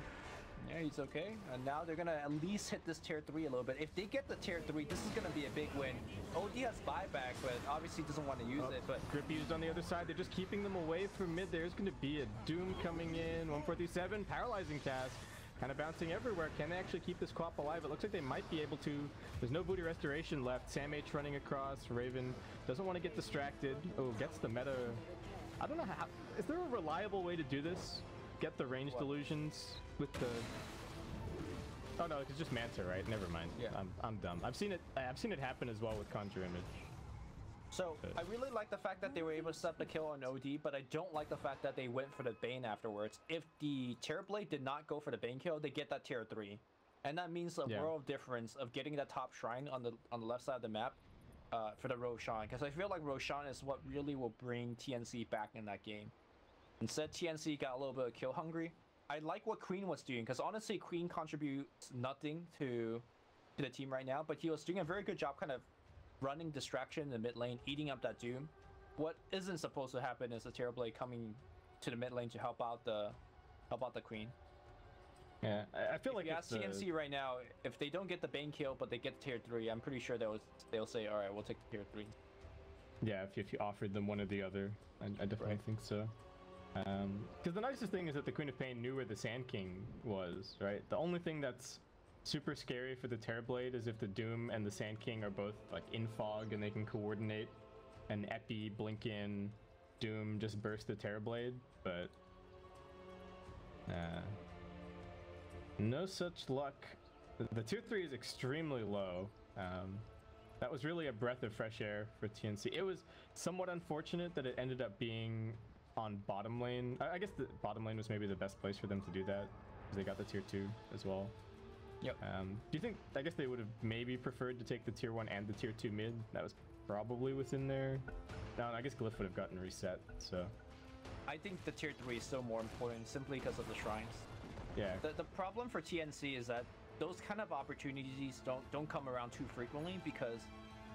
Yeah, he's okay. And now they're gonna at least hit this tier 3 a little bit. If they get the tier 3, this is gonna be a big win. OD has buyback, but obviously doesn't want to use it. But
Grippy's on the other side. They're just keeping them away from mid. There's going to be a Doom coming in. 1437, paralyzing cast. Kind of bouncing everywhere. Can they actually keep this co-op alive? It looks like they might be able to. There's no booty restoration left. Sam H running across. Raven doesn't want to get distracted. Oh, gets the meta. I don't know how. Is there a reliable way to do this? Get the range delusions with the. Oh no, it's just Manta, right? Never mind.
Yeah.
I'm dumb. I've seen it happen as well with Conjure Image.
So I really like the fact that they were able to set the kill on OD, but I don't like the fact that they went for the Bane afterwards. If the Terrorblade did not go for the Bane kill, they get that tier 3, and that means a world of difference of getting that top shrine on the left side of the map for the Roshan, because I feel like Roshan is what really will bring TNC back in that game. Instead, TNC got a little bit of kill hungry. I like what Queen was doing, because honestly, Queen contributes nothing to the team right now, but he was doing a very good job kind of running distraction in the mid lane, eating up that Doom. What isn't supposed to happen is a Terrorblade coming to the mid lane to help out the Queen.
Yeah, I feel like
if you ask TNC right now, if they don't get the Bane kill but they get the tier 3, I'm pretty sure they'll say, all right, we'll take the tier 3.
Yeah, if you offered them one or the other, I definitely think so. Because the nicest thing is that the Queen of Pain knew where the Sand King was, right? The only thing that's super scary for the Terrorblade is if the Doom and the Sand King are both like in fog and they can coordinate and Epi blink in, Doom just burst the Terrorblade, but no such luck. The tier 3 is extremely low. That was really a breath of fresh air for TNC. It was somewhat unfortunate that it ended up being on bottom lane. I guess the bottom lane was maybe the best place for them to do that, because they got the tier 2 as well.
Yep.
Do you think, I guess they would have maybe preferred to take the tier 1 and the tier 2 mid? That was probably within their... No, I guess Glyph would have gotten reset, so...
I think the tier 3 is still more important simply because of the shrines.
Yeah.
The problem for TNC is that those kind of opportunities don't come around too frequently, because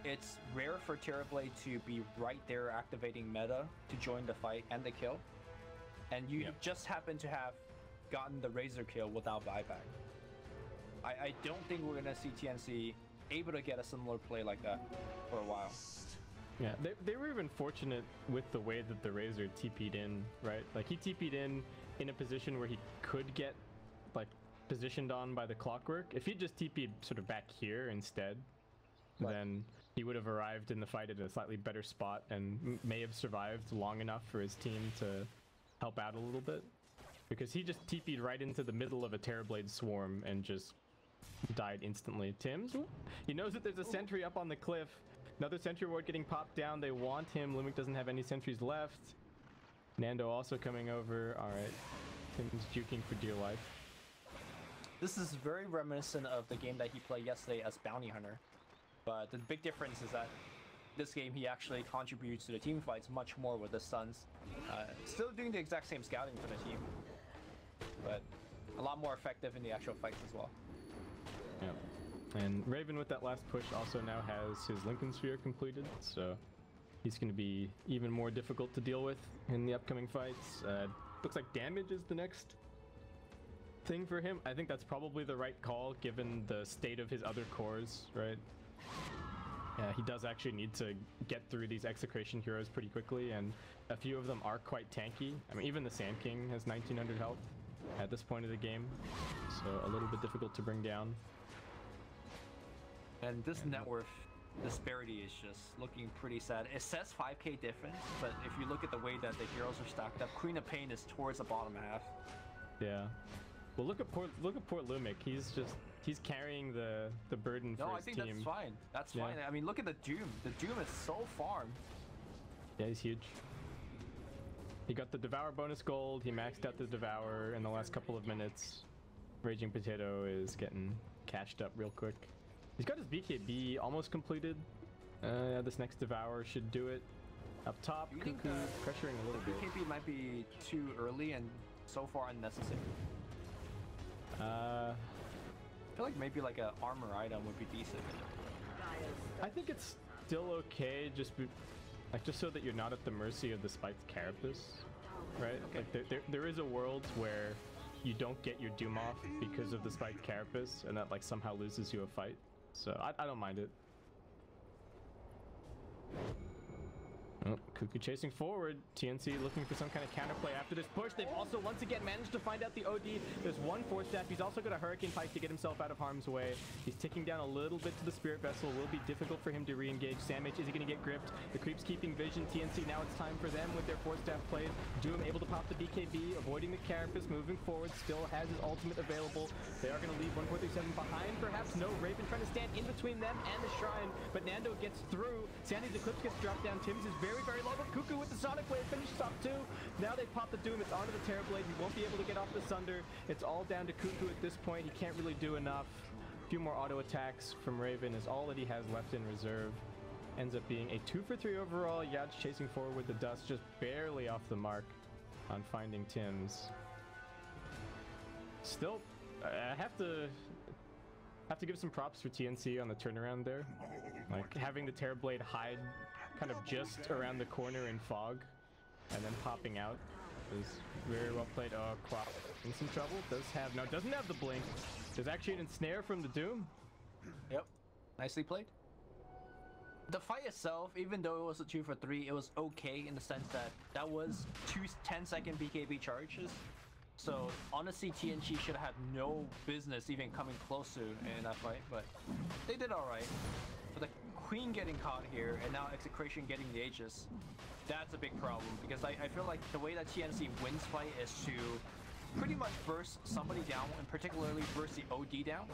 it's rare for Terrorblade to be right there activating meta to join the fight and the kill. And you just happen to have gotten the Razor kill without buyback. I don't think we're gonna see TNC able to get a similar play like that for a while.
Yeah, they were even fortunate with the way that the Razor TP'd in, right? Like, he TP'd in a position where he could get, like, positioned on by the clockwork. If he just TP'd sort of back here instead, then he would have arrived in the fight at a slightly better spot and may have survived long enough for his team to help out a little bit. Because he just TP'd right into the middle of a Terrorblade swarm and just died instantly. Tim's, he knows that there's a sentry up on the cliff. Another sentry ward getting popped down. They want him. Lumik doesn't have any sentries left. Nando also coming over. All right. Tim's juking for dear life.
This is very reminiscent of the game that he played yesterday as Bounty Hunter. But the big difference is that this game he actually contributes to the team fights much more with the stuns. Still doing the exact same scouting for the team, but a lot more effective in the actual fights as well.
Yeah. And Raven with that last push also now has his Lincoln Sphere completed, so he's going to be even more difficult to deal with in the upcoming fights. Looks like damage is the next thing for him. I think that's probably the right call given the state of his other cores, right? Yeah, he does actually need to get through these Execration heroes pretty quickly, and a few of them are quite tanky. I mean, even the Sand King has 1900 health at this point of the game, so a little bit difficult to bring down.
And this net worth disparity is just looking pretty sad. It says 5k difference, but if you look at the way that the heroes are stacked up, Queen of Pain is towards the bottom half.
Yeah. Well, look at poor Lumik. He's carrying the burden for his team.
No, I think that's fine. That's fine. I mean, look at the Doom. The Doom is so farmed.
Yeah, he's huge. He got the Devour bonus gold. He maxed out the Devour in the last couple of minutes. Raging Potato is getting cashed up real quick. He's got his BKB almost completed. This next Devour should do it. Up top, Cuckoo pressuring a little bit.
BKB might be too early and so far unnecessary. I feel like maybe like an armor item would be decent.
I think it's still okay, just so that you're not at the mercy of the spiked carapace, right? Okay. Like there is a world where you don't get your Doom off because of the spiked Carapace, and that like somehow loses you a fight. So I don't mind it. Oh, Cuckoo chasing forward. TNC looking for some kind of counterplay after this push. They've also once again managed to find out the OD. There's one Force Staff. He's also got a Hurricane Pike to get himself out of harm's way. He's ticking down a little bit to the Spirit Vessel. Will be difficult for him to re-engage. Samh, is he going to get gripped? The Creep's keeping vision. TNC, now it's time for them with their Force Staff played. Doom able to pop the BKB, avoiding the Carapace, moving forward. Still has his ultimate available. They are going to leave 1437 behind. Perhaps no. Raven trying to stand in between them and the Shrine, but Nando gets through. Sandy's Eclipse gets dropped down. Tim's is very, very low, but Cuckoo with the Sonic Wave finishes off too. Now they pop the Doom. It's onto the Terrorblade. He won't be able to get off the Sunder. It's all down to Cuckoo at this point. He can't really do enough. A few more auto attacks from Raven is all that he has left in reserve. Ends up being a 2 for 3 overall. Yad's chasing forward with the dust, just barely off the mark on finding Tim's. Still, I have to give some props for TNC on the turnaround there. Like having the Terrorblade hide kind of just around the corner in fog and then popping out is very well played. Oh, Quap in some trouble. Doesn't have the blink. There's actually an ensnare from the Doom.
Yep, nicely played. The fight itself, even though it was a 2 for 3, it was okay in the sense that that was 2 10-second BKB charges. So honestly, TNC should have had no business even coming close to in that fight, but they did all right. But the Queen getting caught here and now Execration getting the Aegis, that's a big problem because I feel like the way that TNC wins fight is to pretty much burst somebody down and particularly burst the OD down.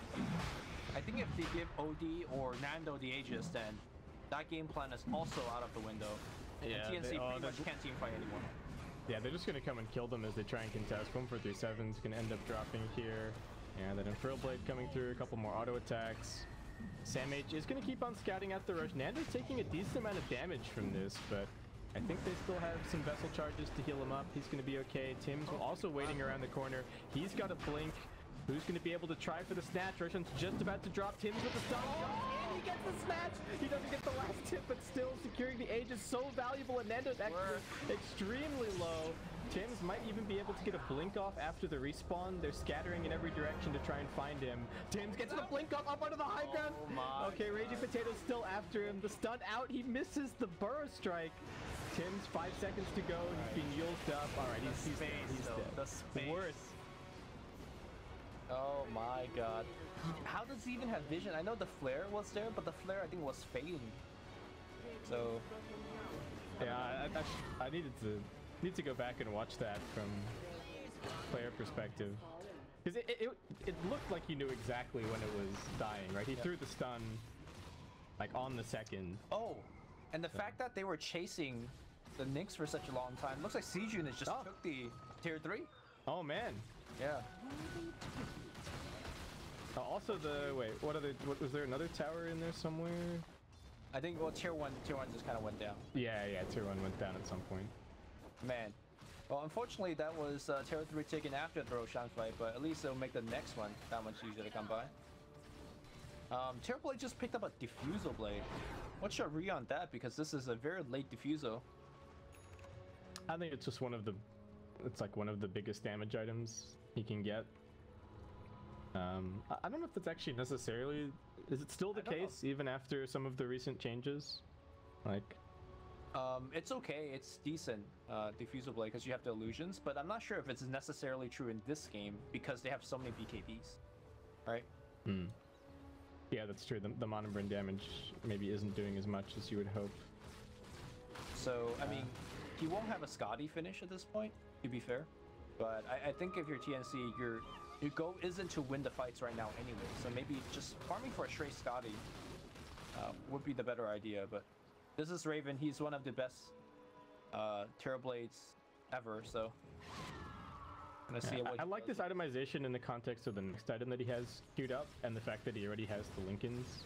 I think if they give OD or Nando the Aegis, then that game plan is also out of the window.
Yeah,
and TNC pretty much can't team fight anymore.
Yeah, they're just gonna come and kill them as they try and contest. 1437's gonna end up dropping here. Yeah, then Infernal Blade coming through, a couple more auto attacks. Samh is gonna keep on scouting out the rush. Nando's taking a decent amount of damage from this, but I think they still have some vessel charges to heal him up. He's gonna be okay. Tim's also waiting around the corner. He's got a blink. Who's gonna be able to try for the snatch? Roshan's just about to drop. Tim's with the stun. And he gets the snatch. He doesn't get the last tip, but still securing the Aegis so valuable. And Nando's actually extremely low. Tim's might even be able to get a blink off after the respawn. They're scattering in every direction to try and find him. Tim's gets the blink off up onto the high ground. Okay, Raging Potato's still after him. The stun out. He misses the Burrow Strike. Tim's 5 seconds to go. He's being yuled up. All right, he's dead. Worse.
Oh my god. How does he even have vision? I know the flare was there, but the flare I think was fading. So
yeah, I need to go back and watch that from player perspective. Because it looked like he knew exactly when it was dying, right? He threw the stun like on the second.
Oh, and the fact that they were chasing the Nyx for such a long time. Looks like Siege Unit just took the tier 3.
Oh man.
Yeah.
Also was there another tower in there somewhere?
I think, well, tier 1 just kind of went down.
Yeah, tier 1 went down at some point.
Man. Well, unfortunately, that was tier 3 taken after the Roshan fight, but at least it'll make the next one that much easier to come by. Terrorblade just picked up a Diffusal Blade. What's your re on that? Because this is a very late Diffusal.
I think it's just one of the biggest damage items he can get. I don't know if that's actually necessarily... Is it still the case even after some of the recent changes? Like...
It's okay, it's decent, Diffusal Blade, because you have the illusions, but I'm not sure if it's necessarily true in this game because they have so many BKBs, right?
Yeah, that's true. The Monoburn damage maybe isn't doing as much as you would hope.
So, I mean, he won't have a Scotty finish at this point, to be fair. But I think if you're TNC, your goal isn't to win the fights right now anyway. So maybe just farming for a straight Scotty would be the better idea. But this is Raven. He's one of the best Terrorblades ever. So I'm gonna see what
I like this itemization in the context of the next item that he has queued up and the fact that he already has the Lincolns.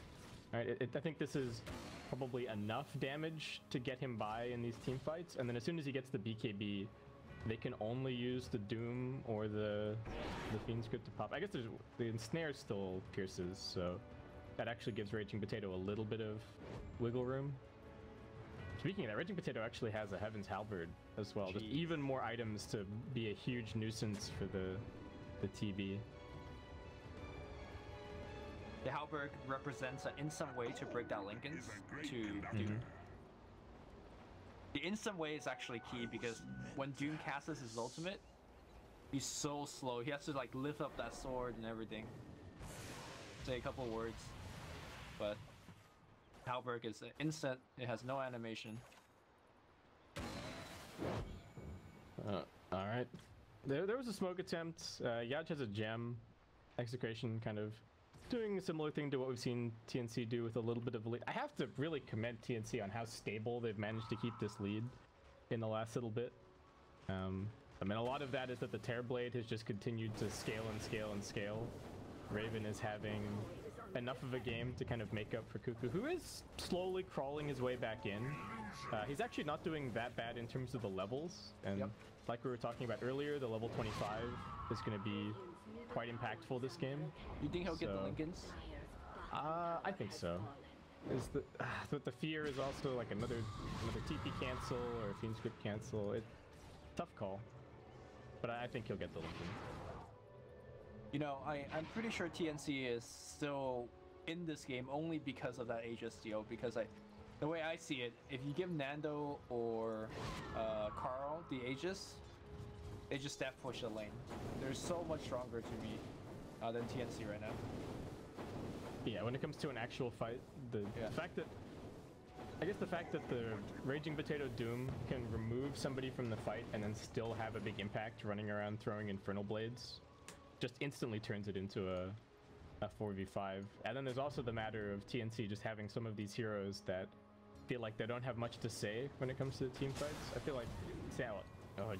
All right, I think this is probably enough damage to get him by in these team fights. And then as soon as he gets the BKB, they can only use the Doom or the Fiend's Grip to pop. I guess the Ensnare still pierces, so that actually gives Raging Potato a little bit of wiggle room. Speaking of that, Raging Potato actually has a Heaven's Halberd as well. Just even more items to be a huge nuisance for the TB.
The Halberg represents an instant way to break down Lincolns to Doom. The instant way is actually key because when Doom casts his ultimate, he's so slow. He has to like lift up that sword and everything. Say a couple words, but Halberg is instant. It has no animation.
All right. There was a smoke attempt. Yaj has a gem. Execration kind of doing a similar thing to what we've seen TNC do with a little bit of a lead. I have to really commend TNC on how stable they've managed to keep this lead in the last little bit. I mean, a lot of that is that the Terrorblade has just continued to scale and scale and scale. Raven is having enough of a game to kind of make up for Cuckoo, who is slowly crawling his way back in. He's actually not doing that bad in terms of the levels, and like we were talking about earlier, the level 25 is going to be quite impactful this game.
You think he'll get the Lincolns?
I think so. But the fear is also like another TP cancel or a Fiend script cancel. Tough call, but I think he'll get the Lincoln.
You know, I'm pretty sure TNC is still in this game only because of that Aegis steal. Because the way I see it, if you give Nando or Carl the Aegis, they just step push the lane. They're so much stronger to me than TNC right now.
Yeah, when it comes to an actual fight, the fact that the Raging Potato Doom can remove somebody from the fight and then still have a big impact running around throwing Infernal Blades just instantly turns it into a 4v5. And then there's also the matter of TNC just having some of these heroes that feel like they don't have much to say when it comes to the team fights. I feel like,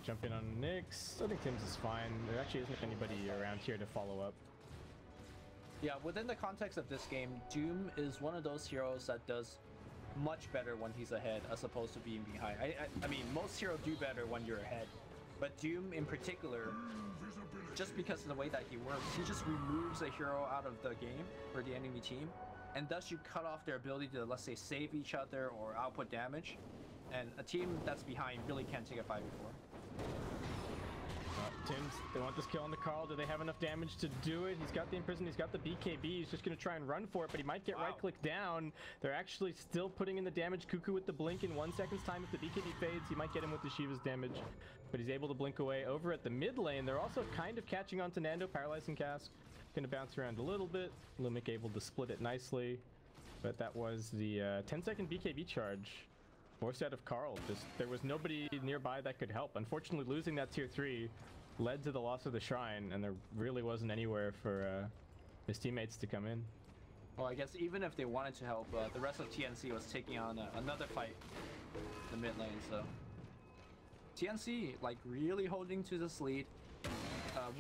jump in on Nyx. I think Tim's is fine. There actually isn't anybody around here to follow up.
Yeah, within the context of this game, Doom is one of those heroes that does much better when he's ahead as opposed to being behind. I mean, most heroes do better when you're ahead, but Doom in particular, just because of the way that he works, he just removes a hero out of the game for the enemy team, and thus you cut off their ability to, let's say, save each other or output damage, and a team that's behind really can't take a 5v4.
Tim's, they want this kill on the Carl. Do they have enough damage to do it? He's got the Imprison, he's got the BKB. He's just going to try and run for it, but he might get right-click down. They're actually still putting in the damage. Cuckoo with the blink in 1 second's time. If the BKB fades, he might get him with the Shiva's damage, but he's able to blink away. Over at the mid lane, they're also kind of catching on to Nando. Paralyzing Cask. Going to bounce around a little bit. Lumic able to split it nicely, but that was the 10-second BKB charge. Forced out of Carl. There was nobody nearby that could help. Unfortunately, losing that tier 3 led to the loss of the shrine, and there really wasn't anywhere for his teammates to come in.
Well, I guess even if they wanted to help, the rest of TNC was taking on another fight in the mid lane, so TNC like really holding to this lead.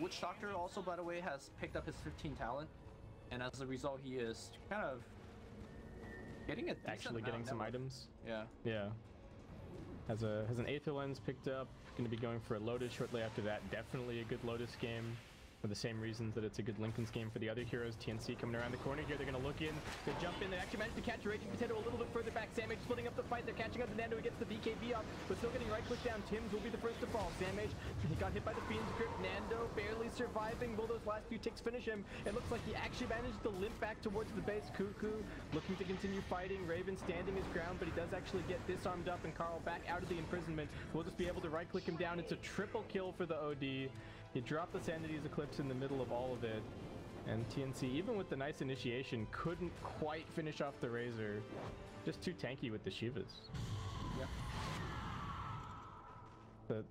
Witch Doctor also, by the way, has picked up his 15 talent, and as a result, he is kind of getting
getting some items.
Yeah.
Has an Aether Lens picked up. Going to be going for a Lotus shortly after that. Definitely a good Lotus game for the same reasons that it's a good Linken's game for the other heroes. TNC coming around the corner here. They're going to look in. They jump in. They actually managed to catch a Raging Potato a little bit further back. Samage splitting up the fight. They're catching up to Nando. He gets the BKB off, but still getting right click down. Tim's will be the first to fall. Samage, he got hit by the Fiend's grip. Nando barely surviving. Will those last few ticks finish him? It looks like he actually managed to limp back towards the base. Cuckoo looking to continue fighting. Raven standing his ground, but he does actually get disarmed up, and Carl back out of the imprisonment. We'll just be able to right click him down. It's a triple kill for the OD. He dropped the Sanity's Eclipse in the middle of all of it, and TNC, even with the nice initiation, couldn't quite finish off the Razor. Just too tanky with the Shivas. Yeah.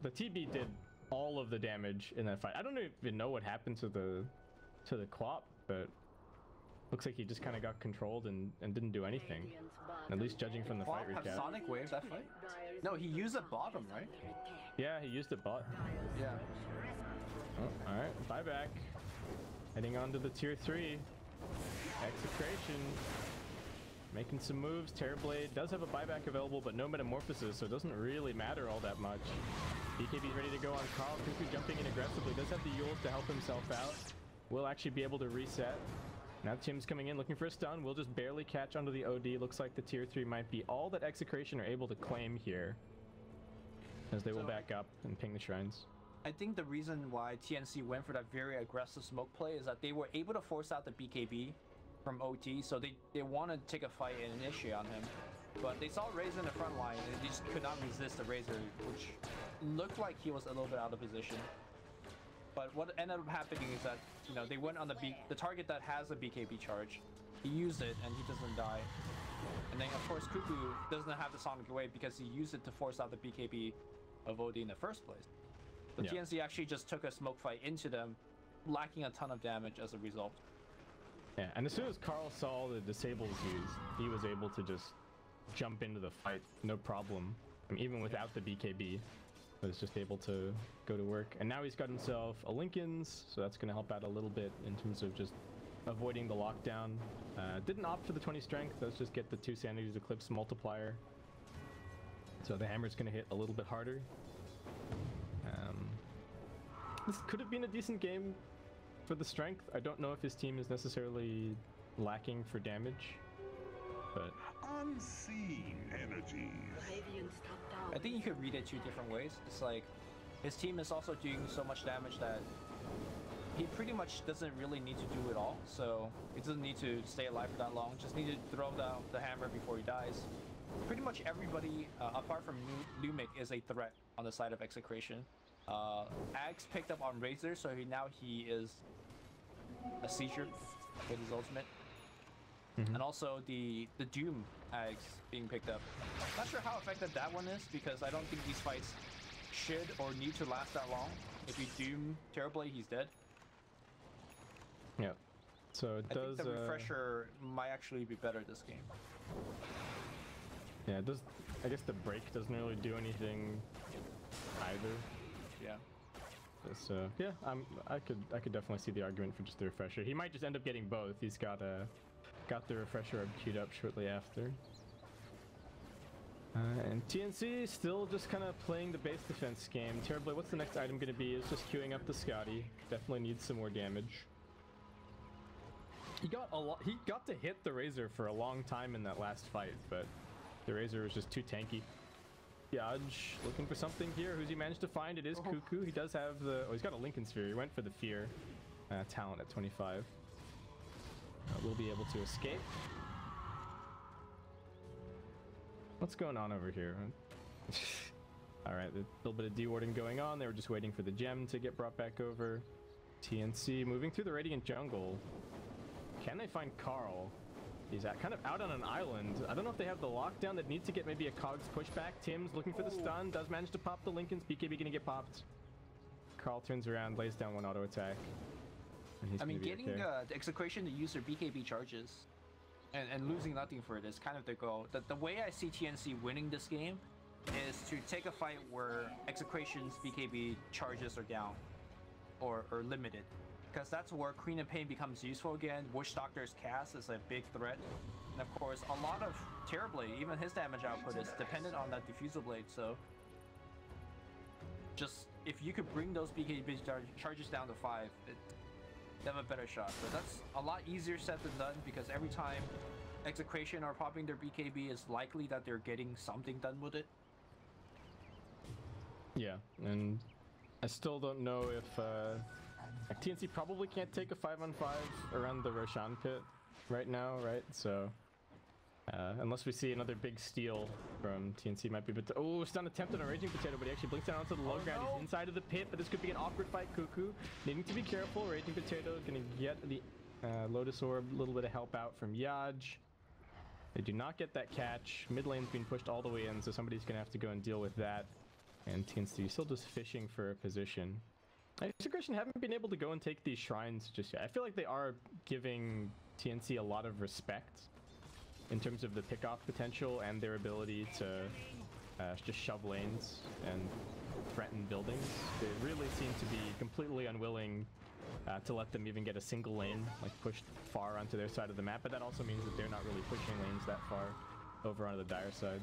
The TB did all of the damage in that fight. I don't even know what happened to the Quap, but looks like he just kind of got controlled and didn't do anything. At least judging from the fight recap.
Have Sonic Wave that fight? No, he used a bottom, right?
Yeah, he used it bot.
Yeah.
Oh, alright, buyback. Heading on to the tier 3. Execration. Making some moves. Terrorblade does have a buyback available, but no Metamorphosis, so it doesn't really matter all that much. BKB's ready to go on Carl. Cuckoo jumping in aggressively. Does have the Yules to help himself out. Will actually be able to reset. Now Tim's coming in looking for a stun. Will just barely catch onto the OD. Looks like the tier 3 might be all that Execration are able to claim here, as they will back up and ping the shrines.
I think the reason why TNC went for that very aggressive smoke play is that they were able to force out the BKB from OT, so they wanted to take a fight and initiate on him. But they saw Razor in the front line, and they just could not resist the Razor, which looked like he was a little bit out of position. But what ended up happening is that, you know, they went on the target that has a BKB charge. He used it, and he doesn't die. And then, of course, Cuckoo doesn't have the Sonic Wave because he used it to force out the BKB of OD in the first place. So
Yeah.
TNC actually just took a smoke fight into them, lacking a ton of damage as a result.
Yeah, and as soon as Carl saw the disables used, he was able to just jump into the fight, no problem. I mean, even without the BKB, was just able to go to work. And now he's got himself a Lincoln's, so that's going to help out a little bit in terms of just avoiding the lockdown. Didn't opt for the 20 strength, let's just get the 2 Sanities Eclipse multiplier. So the hammer's going to hit a little bit harder. This could have been a decent game for the strength. I don't know if his team is necessarily lacking for damage, but
Unseen energies.
Radiant's top tower.
I think you could read it 2 different ways. It's like his team is also doing so much damage that he pretty much doesn't really need to do it all. So he doesn't need to stay alive for that long. Just need to throw down the hammer before he dies. Pretty much everybody, apart from Lumic, is a threat on the side of Execration. Axe picked up on Razor, so now he is a seizure with his ultimate. And also the Doom Axe being picked up. Not sure how effective that one is, because I don't think these fights should or need to last that long. If you Doom Terrorblade, he's dead.
yeah. So it
I
does.
think the refresher might actually be better this game.
Yeah, it does. I guess the break doesn't really do anything either.
Yeah.
So yeah, I could definitely see the argument for just the refresher. He might just end up getting both. He's got the refresher queued up shortly after. And TNC still just kind of playing the base defense game. Terribly, what's the next item going to be? Is just queuing up the Scotty. Definitely needs some more damage. He got to hit the Razor for a long time in that last fight, but the Razor was just too tanky. Yaj looking for something here. Who's he managed to find? It is Cuckoo. He does have the... Oh, he's got a Lincoln Sphere. He went for the Fear talent at 25. We'll be able to escape. What's going on over here? Alright, a little bit of dewarding going on. They were just waiting for the gem to get brought back over. TNC moving through the Radiant Jungle. Can they find Carl? He's kind of out on an island. I don't know if they have the lockdown that needs to get maybe a Cogs pushback. Tim's looking for the stun. Does manage to pop the Lincolns. BKB gonna get popped. Carl turns around, lays down one auto attack.
I mean, getting the Execration to use their BKB charges and losing nothing for it is kind of their goal. The way I see TNC winning this game is to take a fight where Execration's BKB charges are down or limited. Because that's where Queen of Pain becomes useful again. Witch Doctor's cast is a big threat. And of course, a lot of Terrorblade, even his damage output is dependent on that Diffusal Blade, so... Just, if you could bring those BKB charges down to 5, they have a better shot. But that's a lot easier said than done, because every time Execration are popping their BKB, it's likely that they're getting something done with it.
Yeah, and I still don't know if... Like, TNC probably can't take a 5-on-5 around the Roshan pit right now, right? So, unless we see another big steal from TNC, might be a bit... Oh, stun attempt on a Raging Potato, but he actually blinks down onto the low ground.
No.
He's inside of the pit, but this could be an awkward fight. Cuckoo needing to be careful. Raging Potato gonna get the Lotus Orb. A little bit of help out from Yaj. They do not get that catch. Mid lane's being pushed all the way in, so somebody's gonna have to go and deal with that. And TNC still just fishing for a position. Execration haven't been able to go and take these shrines just yet. I feel like they are giving TNC a lot of respect in terms of the pickoff potential and their ability to just shove lanes and threaten buildings. They really seem to be completely unwilling to let them even get a single lane like pushed far onto their side of the map, but that also means that they're not really pushing lanes that far over onto the dire side.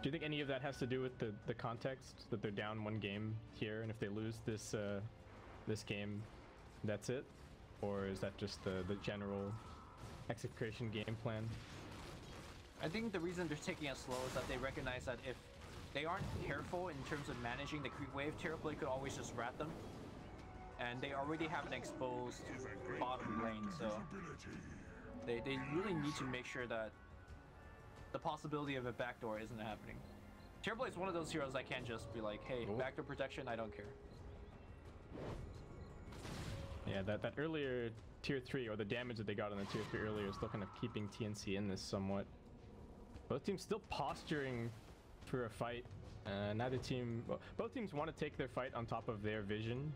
Do you think any of that has to do with the context that they're down 1 game here, and if they lose this this game, that's it? Or is that just the general Execration game plan?
I think the reason they're taking it slow is that they recognize that if they aren't careful in terms of managing the creep wave, Terrorblade could always just rat them. And they already have an exposed bottom lane, so they really need to make sure that the possibility of a backdoor isn't happening. Terrorblade is one of those heroes that can't just be like, hey, backdoor protection, I don't care.
Yeah, that earlier tier 3, or the damage that they got on the tier 3 earlier, is still kind of keeping TNC in this somewhat. Both teams still posturing for a fight. Neither team, well, both teams want to take their fight on top of their vision.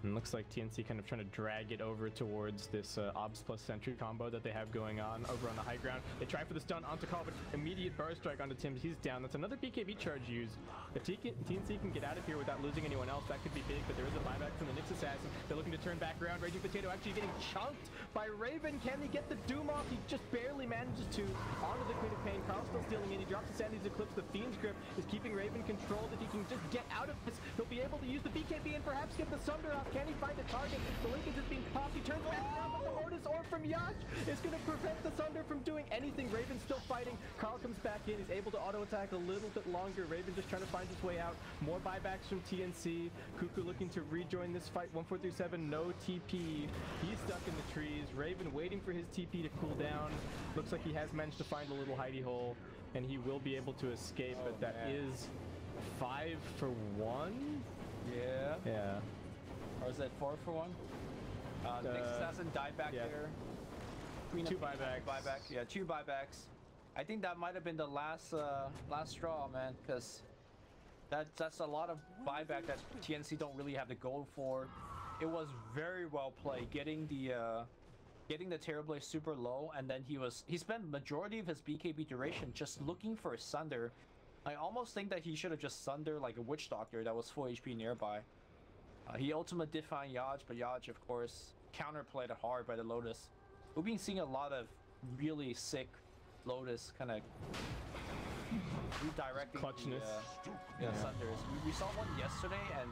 And looks like TNC kind of trying to drag it over towards this Obs plus Sentry combo that they have going on over on the high ground. They try for the stun onto Carl, but immediate burst strike onto Tim. He's down. That's another BKB charge used. If TNC can get out of here without losing anyone else, that could be big, but there is a buyback from the Nyx Assassin. They're looking to turn back around. Raging Potato actually getting chunked by Raven. Can he get the Doom off? He just barely manages to. Onto the Queen of Pain. Carl's still stealing in. He drops the Sandy's Eclipse. The Fiend's Grip is keeping Raven controlled. If he can just get out of this, he'll be able to use the BKB and perhaps get the Sunder off. Can he find a target? The Linkage is being popped. He turns back around, but the Lotus Orb from Yash is going to prevent the Sunder from doing anything. Raven's still fighting. Carl comes back in. He's able to auto attack a little bit longer. Raven just trying to find his way out. More buybacks from TNC. Cuckoo looking to rejoin this fight. 1437, no TP. He's stuck in the trees. Raven waiting for his TP to cool down. Looks like he has managed to find a little hidey hole, and he will be able to escape, but that is 5 for 1.
Yeah.
Yeah.
Or is that 4 for 1? Nyx Assassin died back there. Queen
2 buybacks.
Buyback. Yeah, 2 buybacks. I think that might have been the last straw, man, because that's a lot of buyback that TNC don't really have to go for. It was very well played, getting the Terrorblade super low, and then he spent majority of his BKB duration just looking for a Sunder. I almost think that he should have just Sunder like a Witch Doctor that was full HP nearby. He ultimate did find Yaj, but Yaj, of course, counterplayed it hard by the Lotus. We've been seeing a lot of really sick Lotus kind of redirecting
clutchness.
The Sunders. We saw one yesterday and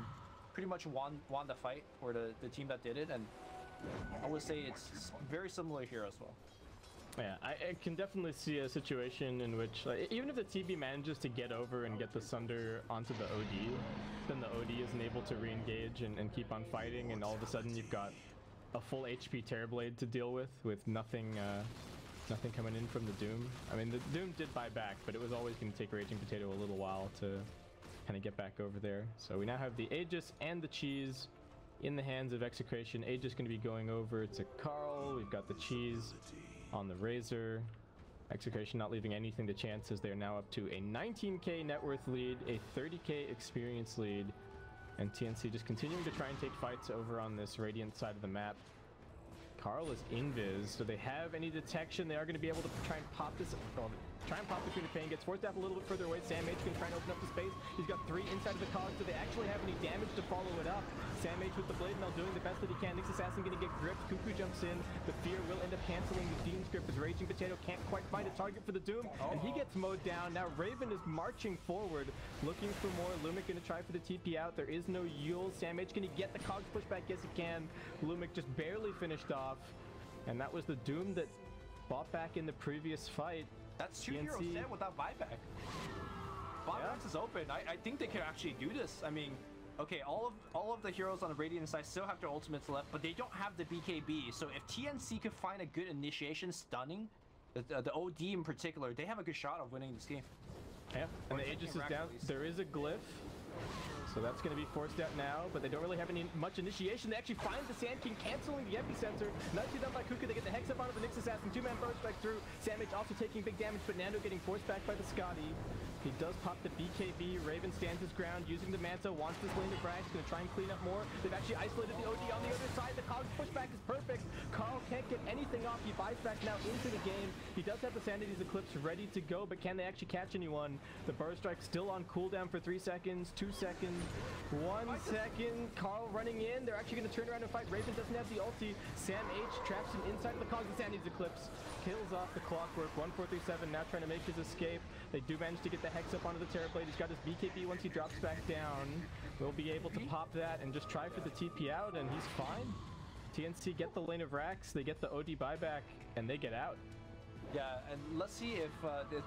pretty much won the fight for the team that did it, and I would say it's very similar here as well.
Yeah, I can definitely see a situation in which, like, even if the TB manages to get over and get the Sunder onto the OD, then the OD isn't able to re-engage and keep on fighting, and all of a sudden you've got a full HP Terrorblade to deal with nothing nothing coming in from the Doom. I mean, the Doom did buy back, but it was always going to take Raging Potato a little while to kind of get back over there. So we now have the Aegis and the Cheese in the hands of Execration. Aegis going to be going over to Carl. We've got the Cheese on the Razor. Execration not leaving anything to chance as they're now up to a 19k net worth lead, a 30k experience lead, and TNC just continuing to try and take fights over on this Radiant side of the map. Carl is invis, so they have any detection. They are going to be able to try and pop this, well, try and pop the Queen of Pain. Gets forced out a little bit further away. Sam H can try and open up the space. He's got 3 inside of the cog. Do they actually have any damage to follow it up? Sam H with the Blade Mail doing the best that he can. Nyx Assassin going to get gripped. Cuckoo jumps in. The Fear will end up canceling the Dean's grip as Raging Potato can't quite find a target for the Doom, and he gets mowed down. Now Raven is marching forward, looking for more. Lumic going to try for the TP out. There is no Yule. Sam H, can he get the cogs pushed back? Yes, he can. Lumic just barely finished off, and that was the Doom that bought back in the previous fight.
That's 2
TNC.
heroes dead without buyback. Buyback is open. I think they can actually do this. I mean, okay, all of the heroes on the Radiant side still have their ultimates left, but they don't have the BKB. So if TNC could find a good initiation stunning, the OD in particular, they have a good shot of winning this game.
Yeah, and the Aegis is down. There is a glyph, so that's going to be forced out now, but they don't really have much initiation. They actually find the Sand King, canceling the epicenter. Nicely done by Kuka. They get the Hex up onto the Nyx Assassin. 2-man burst back through. Sam H also taking big damage, but Nando getting forced back by the Scotty. He does pop the BKB. Raven stands his ground, using the Manta, wants this lane to Brax, going to try and clean up more. They've actually isolated the OD on the other side. The Cogs pushback is perfect. Carl can't get anything off. He buys back now into the game. He does have the Sanity's Eclipse ready to go, but can they actually catch anyone? The Burst Strike still on cooldown for 3 seconds, 2 seconds, 1 second. Carl running in. They're actually going to turn around and fight. Raven doesn't have the ulti. Sam H traps him inside of the Cogs. The Sanity's Eclipse kills off the Clockwork. 1437 now trying to make his escape. They do manage to get the Hex up onto the Terrorblade. He's got his BKB once he drops back down. We'll be able to pop that and just try for the TP out, and he's fine. TNC get the lane of Rax, they get the OD buyback, and they get out.
Yeah, and let's see if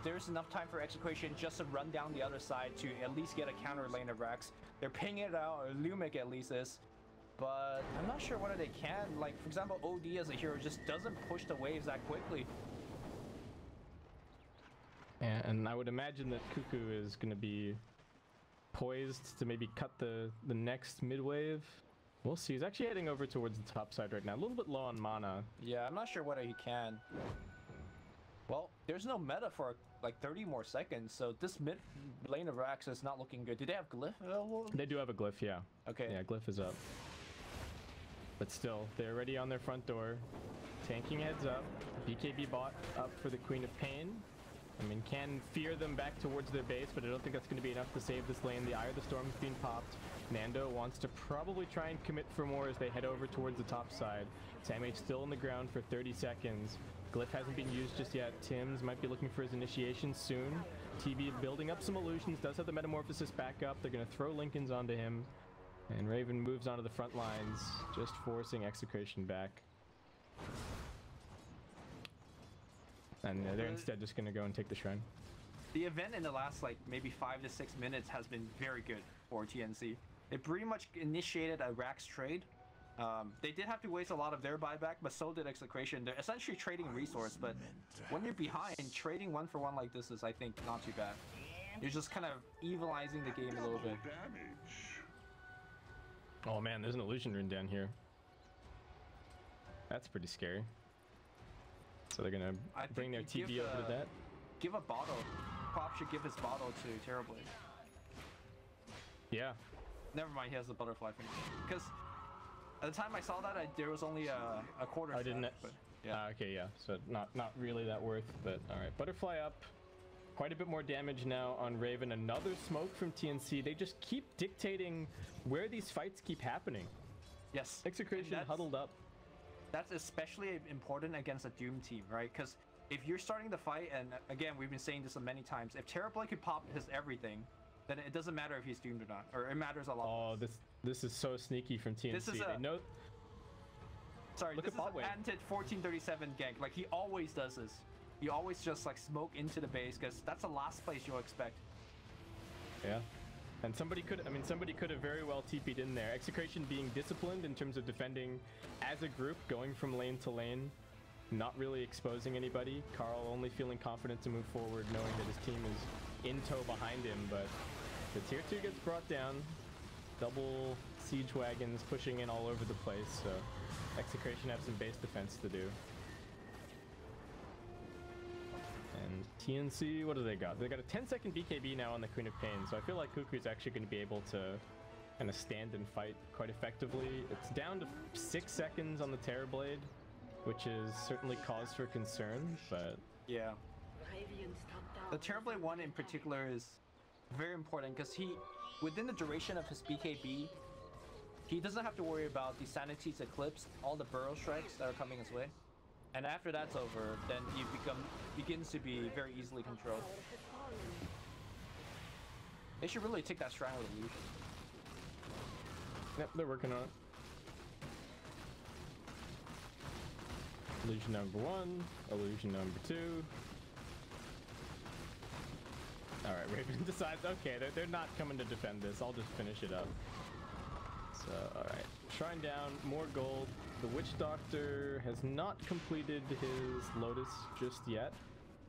there's enough time for Execration just to run down the other side to at least get a counter lane of Rex. They're pinging it out, or Lumic at least is. But I'm not sure whether they can. Like, for example, OD as a hero just doesn't push the waves that quickly.
And I would imagine that Cuckoo is going to be poised to maybe cut the next mid wave. We'll see. He's actually heading over towards the top side right now. A little bit low on mana.
Yeah, I'm not sure whether he can. Well, there's no meta for like 30 more seconds, so this mid lane of Rax is not looking good. Do they have Glyph?
They do have a Glyph, yeah.
Okay.
Yeah, Glyph is up. But still, they're already on their front door. Tanking heads up. BKB bot up for the Queen of Pain. I mean, can fear them back towards their base, but I don't think that's going to be enough to save this lane. The Eye of the Storm's being popped. Nando wants to probably try and commit for more as they head over towards the top side. Samh still on the ground for 30 seconds. Glyph hasn't been used just yet. Tims might be looking for his initiation soon. TB building up some illusions, does have the Metamorphosis back up. They're going to throw Lincolns onto him. And Raven moves onto the front lines, just forcing Execration back. And they're instead just going to go and take the Shrine.
The event in the last like maybe 5 to 6 minutes has been very good for TNC. They pretty much initiated a Rax trade. They did have to waste a lot of their buyback, but so did Execration. They're essentially trading resource, but when you're behind, trading 1-for-1 like this is, I think, not too bad. You're just kind of evilizing the game a little bit.
Oh man, there's an illusion rune down here. That's pretty scary. So they're gonna bring their TB over to that.
Give a bottle. Pop should give his bottle to Terrorblade.
Yeah.
Never mind, he has the butterfly finger. Because at the time I saw that, there was only a quarter.
I didn't.
But yeah.
Okay, yeah. So not really that worth, but all right. Butterfly up. Quite a bit more damage now on Raven. Another smoke from TNC. They just keep dictating where these fights keep happening.
Yes.
Execration huddled up.
That's especially important against a Doom team, right? Because if you're starting the fight, and again, we've been saying this many times, if Terrorblade could pop his everything, then it doesn't matter if he's doomed or not, or it matters a lot.
Oh, this is so sneaky from TNC.
This is
they know.
Sorry, this is a patented 1437 gank. Like, he always does this. You always just like smoke into the base because that's the last place you'll expect.
Yeah, and somebody could have very well TP'd in there. Execration being disciplined in terms of defending as a group, going from lane to lane, not really exposing anybody. Carl only feeling confident to move forward, knowing that his team is in tow behind him. But the tier 2 gets brought down. Double siege wagons pushing in all over the place. So Execration have some base defense to do. And TNC, what do they got? They got a 10-second BKB now on the Queen of Pain, so I feel like Cuckoo's actually going to be able to kind of stand and fight quite effectively. It's down to 6 seconds on the Terrorblade, which is certainly cause for concern, but...
Yeah. The Terrorblade one in particular is very important because within the duration of his BKB, he doesn't have to worry about the Sanity's Eclipse, all the burrow strikes that are coming his way. And after that's over, then he begins to be very easily controlled. They should really take that shrine with illusion.
Yep, they're working on it. Illusion number 1, illusion number 2. Alright, Raven decides, okay, they're not coming to defend this, I'll just finish it up. So, alright. Shrine down, more gold. The Witch Doctor has not completed his Lotus just yet.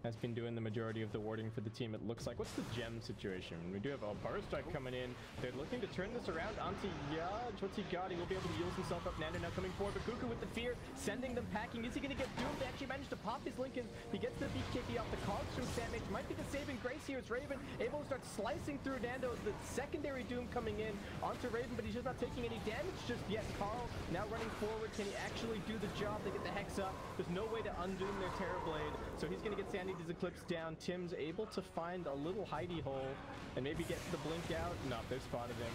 Has been doing the majority of the warding for the team, it looks like. What's the gem situation? We do have a Burst Strike coming in. They're looking to turn this around onto Yaj. What's he got? He will be able to heal himself up. Nando now coming forward, but Cuckoo with the fear, sending them packing. Is he going to get doomed? They actually managed to pop his Lincoln. He gets the BKB off the cogs from Samh. Might be the saving grace here. It's Raven able to start slicing through Nando. The secondary Doom coming in onto Raven, but he's just not taking any damage just yet. Carl now running forward. Can he actually do the job? They get the Hex up. There's no way to undoom their Terrorblade, so he's going to get Sanity's Eclipse down. Tim's able to find a little hidey hole and maybe get the blink out. No, they spotted him,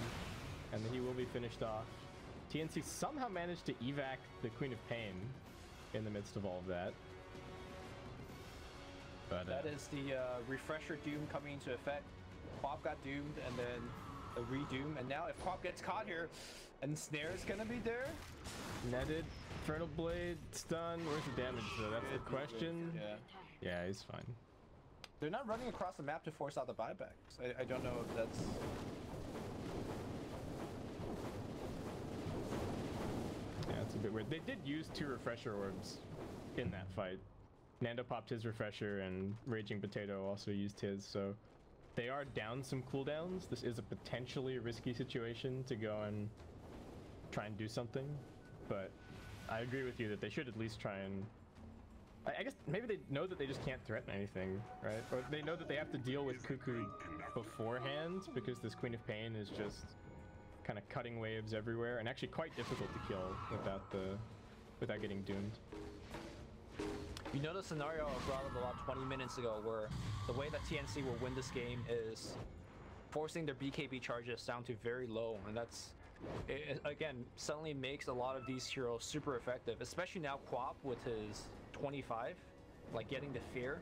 and he will be finished off. TNC somehow managed to evac the Queen of Pain in the midst of all of that. But
that is the refresher Doom coming into effect. Quap got doomed and then a redoom, and now if Quap gets caught here, and Snare's gonna be there.
Netted. Infernal Blade, stun. Where's the damage though? That's the question.
Yeah.
Yeah, he's fine.
They're not running across the map to force out the buybacks. I don't know if that's...
Yeah, it's a bit weird. They did use 2 refresher orbs in that fight. Nando popped his refresher and Raging Potato also used his, so they are down some cooldowns. This is a potentially risky situation to go and try and do something, but I agree with you that they should at least try and... I guess maybe they know that they just can't threaten anything, right? Or they know that they have to deal with Cuckoo beforehand because this Queen of Pain is just kind of cutting waves everywhere and actually quite difficult to kill without getting doomed.
You know the scenario I brought up about 20 minutes ago where the way that TNC will win this game is forcing their BKB charges down to very low, and that's again suddenly makes a lot of these heroes super effective, especially now Quap with his 25, like getting the fear.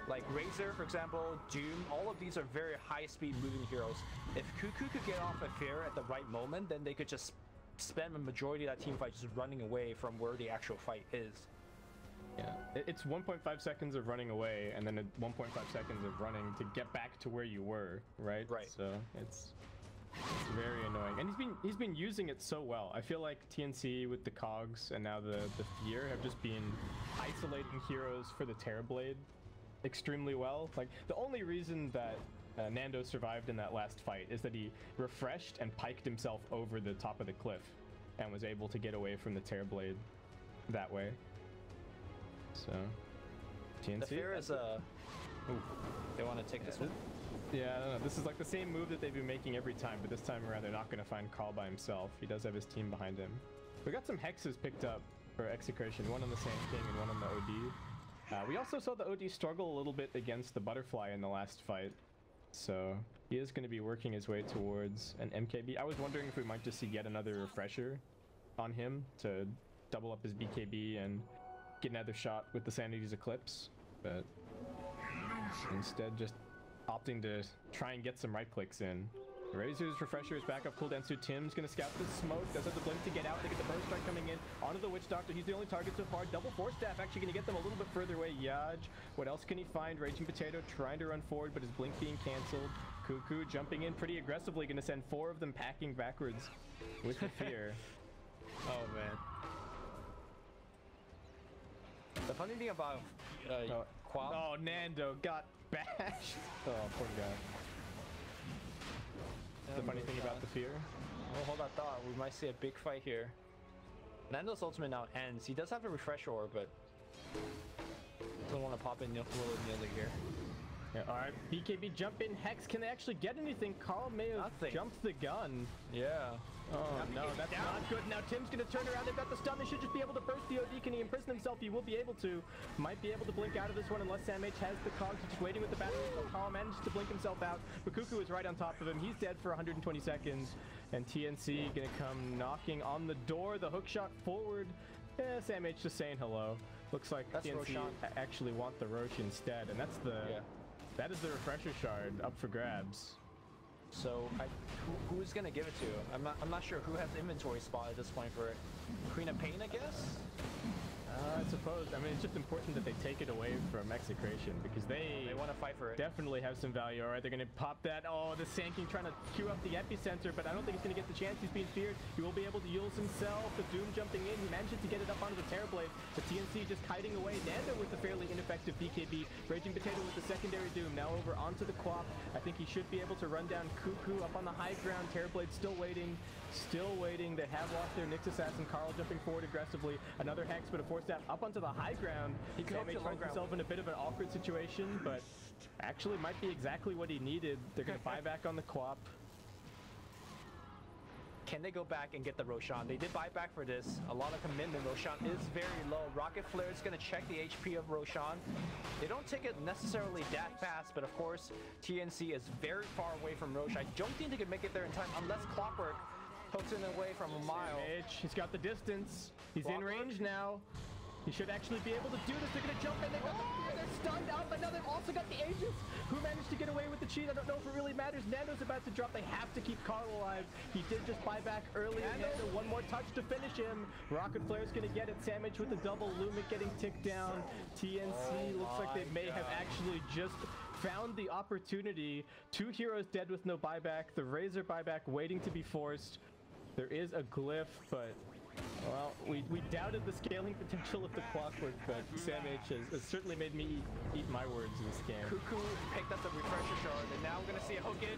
Like Razor, for example, Doom, all of these are very high-speed moving heroes. If Cuckoo could get off a fear at the right moment, then they could just spend the majority of that team fight just running away from where the actual fight is.
Yeah, it's 1.5 seconds of running away, and then 1.5 seconds of running to get back to where you were, right?
Right.
So it's very annoying, and he's been using it so well. I feel like TNC with the cogs and now the fear have just been isolating heroes for the Terrorblade extremely well. Like the only reason that Nando survived in that last fight is that he refreshed and piked himself over the top of the cliff and was able to get away from the Terrorblade that way. So TNC.
The fear is they want to take this one.
Yeah, I don't know. This is like the same move that they've been making every time, but this time around they're not going to find Carl by himself. He does have his team behind him. We got some hexes picked up for Execration, one on the Sand King and one on the OD. We also saw the OD struggle a little bit against the Butterfly in the last fight, so he is going to be working his way towards an MKB. I was wondering if we might just see yet another refresher on him to double up his BKB and get another shot with the Sanity's Eclipse, but instead just opting to try and get some right clicks in. Razor's refresher is back up cooldown, so Tim's gonna scout the smoke, does have the blink to get out, they get the burst strike coming in onto the Witch Doctor. He's the only target so far. Double Force Staff actually gonna get them a little bit further away. Yaj, what else can he find? Raging Potato trying to run forward, but his blink being canceled. Cuckoo jumping in pretty aggressively, gonna send 4 of them packing backwards with the fear.
Oh man. The funny thing about Quap...
Oh, Nando got bashed. Oh, poor guy. The funny thing about the fear.
Well, hold that thought. We might see a big fight here. Nando's ultimate now ends. He does have a refresh orb, but doesn't want to pop in willy-nilly here.
Yeah, all right, BKB jump in. Hex, can they actually get anything? Carl may have jumped the gun.
Yeah.
Oh no, that's not good. Now Tim's gonna turn around. They've got the stun. They should just be able to burst the OD. Can he imprison himself? He will be able to. Might be able to blink out of this one unless Sam H has the cogs. He's just waiting with the battery. So Carl managed to blink himself out. But Cuckoo is right on top of him. He's dead for 120 seconds. And TNC gonna come knocking on the door. The hook shot forward. Yeah, Sam H just saying hello. Looks like that's TNC actually want the Roche instead, and that's the that is the refresher shard up for grabs.
So who's gonna give it to? I'm not sure who has inventory spot at this point for it. Queen of Pain, I guess.
I suppose. I mean, it's just important that they take it away from Execration because they
want to fight for it.
Definitely have some value. All right, they're gonna pop that. Oh, the Sand King trying to queue up the epicenter, but I don't think he's gonna get the chance. He's being feared. He will be able to use himself. The Doom jumping in. He manages to get it up onto the Terrorblade. The TNC just kiting away. Nando with the fairly ineffective BKB. Raging Potato with the secondary Doom. Now over onto the Quap. I think he should be able to run down Cuckoo up on the high ground. Terrorblade still waiting. Still waiting. They have lost their Nyx Assassin. Carl jumping forward aggressively. Another Hex, but a Force Staff up onto the high ground. He finds himself in a bit of an awkward situation, but actually might be exactly what he needed. They're going to buy back on the Quap.
Can they go back and get the Roshan? They did buy back for this. A lot of commitment. Roshan is very low. Rocket Flare is going to check the HP of Roshan. They don't take it necessarily that fast, but of course, TNC is very far away from Roche. I don't think they could make it there in time unless Clockwork hooks in away from a mile.
He's got the distance. He's in range now. He should actually be able to do this. They're going to jump in. They got the fear. They're stunned up. And now they've also got the Aegis, who managed to get away with the cheat. I don't know if it really matters. Nando's about to drop. They have to keep Carl alive. He did just buy back early. Nando, one more touch to finish him. Rocket Flare's going to get it. Sandwich with the double. Lumic getting ticked down. TNC looks like they may have actually just found the opportunity. 2 heroes dead with no buyback. The Razor buyback waiting to be forced. There is a glyph, but well, we doubted the scaling potential of the clockwork, but Sam H has certainly made me eat my words in this game.
Cuckoo picked up the refresher shard, and now we're gonna see a hook in.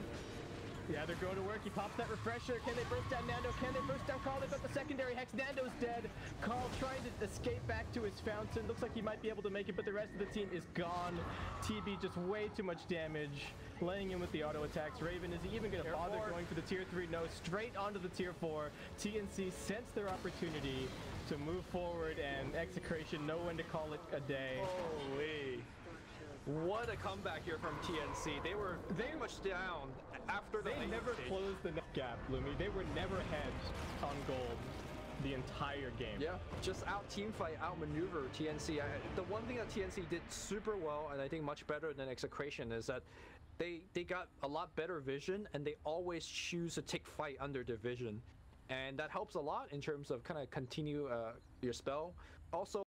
Yeah, they're going to work. He pops that refresher. Can they burst down Nando? Can they burst down Carl? They've got the secondary hex. Nando's dead. Carl trying to escape back to his fountain. Looks like he might be able to make it, but the rest of the team is gone. TB just way too much damage, laying in with the auto attacks. Raven, is he even going to bother going for the tier 3? No, straight onto the tier 4. TNC sensed their opportunity to move forward, and Execration know when to call it a day.
Holy. What a comeback here from TNC. They were very much down after the
They never closed the net gap, Lumi. They were never ahead on gold the entire game.
Yeah, just out team fight, out maneuver TNC. The one thing that TNC did super well, and I think much better than Execration, is that they got a lot better vision, and they always choose to take fight under their vision. And that helps a lot in terms of kind of continue your spell. Also,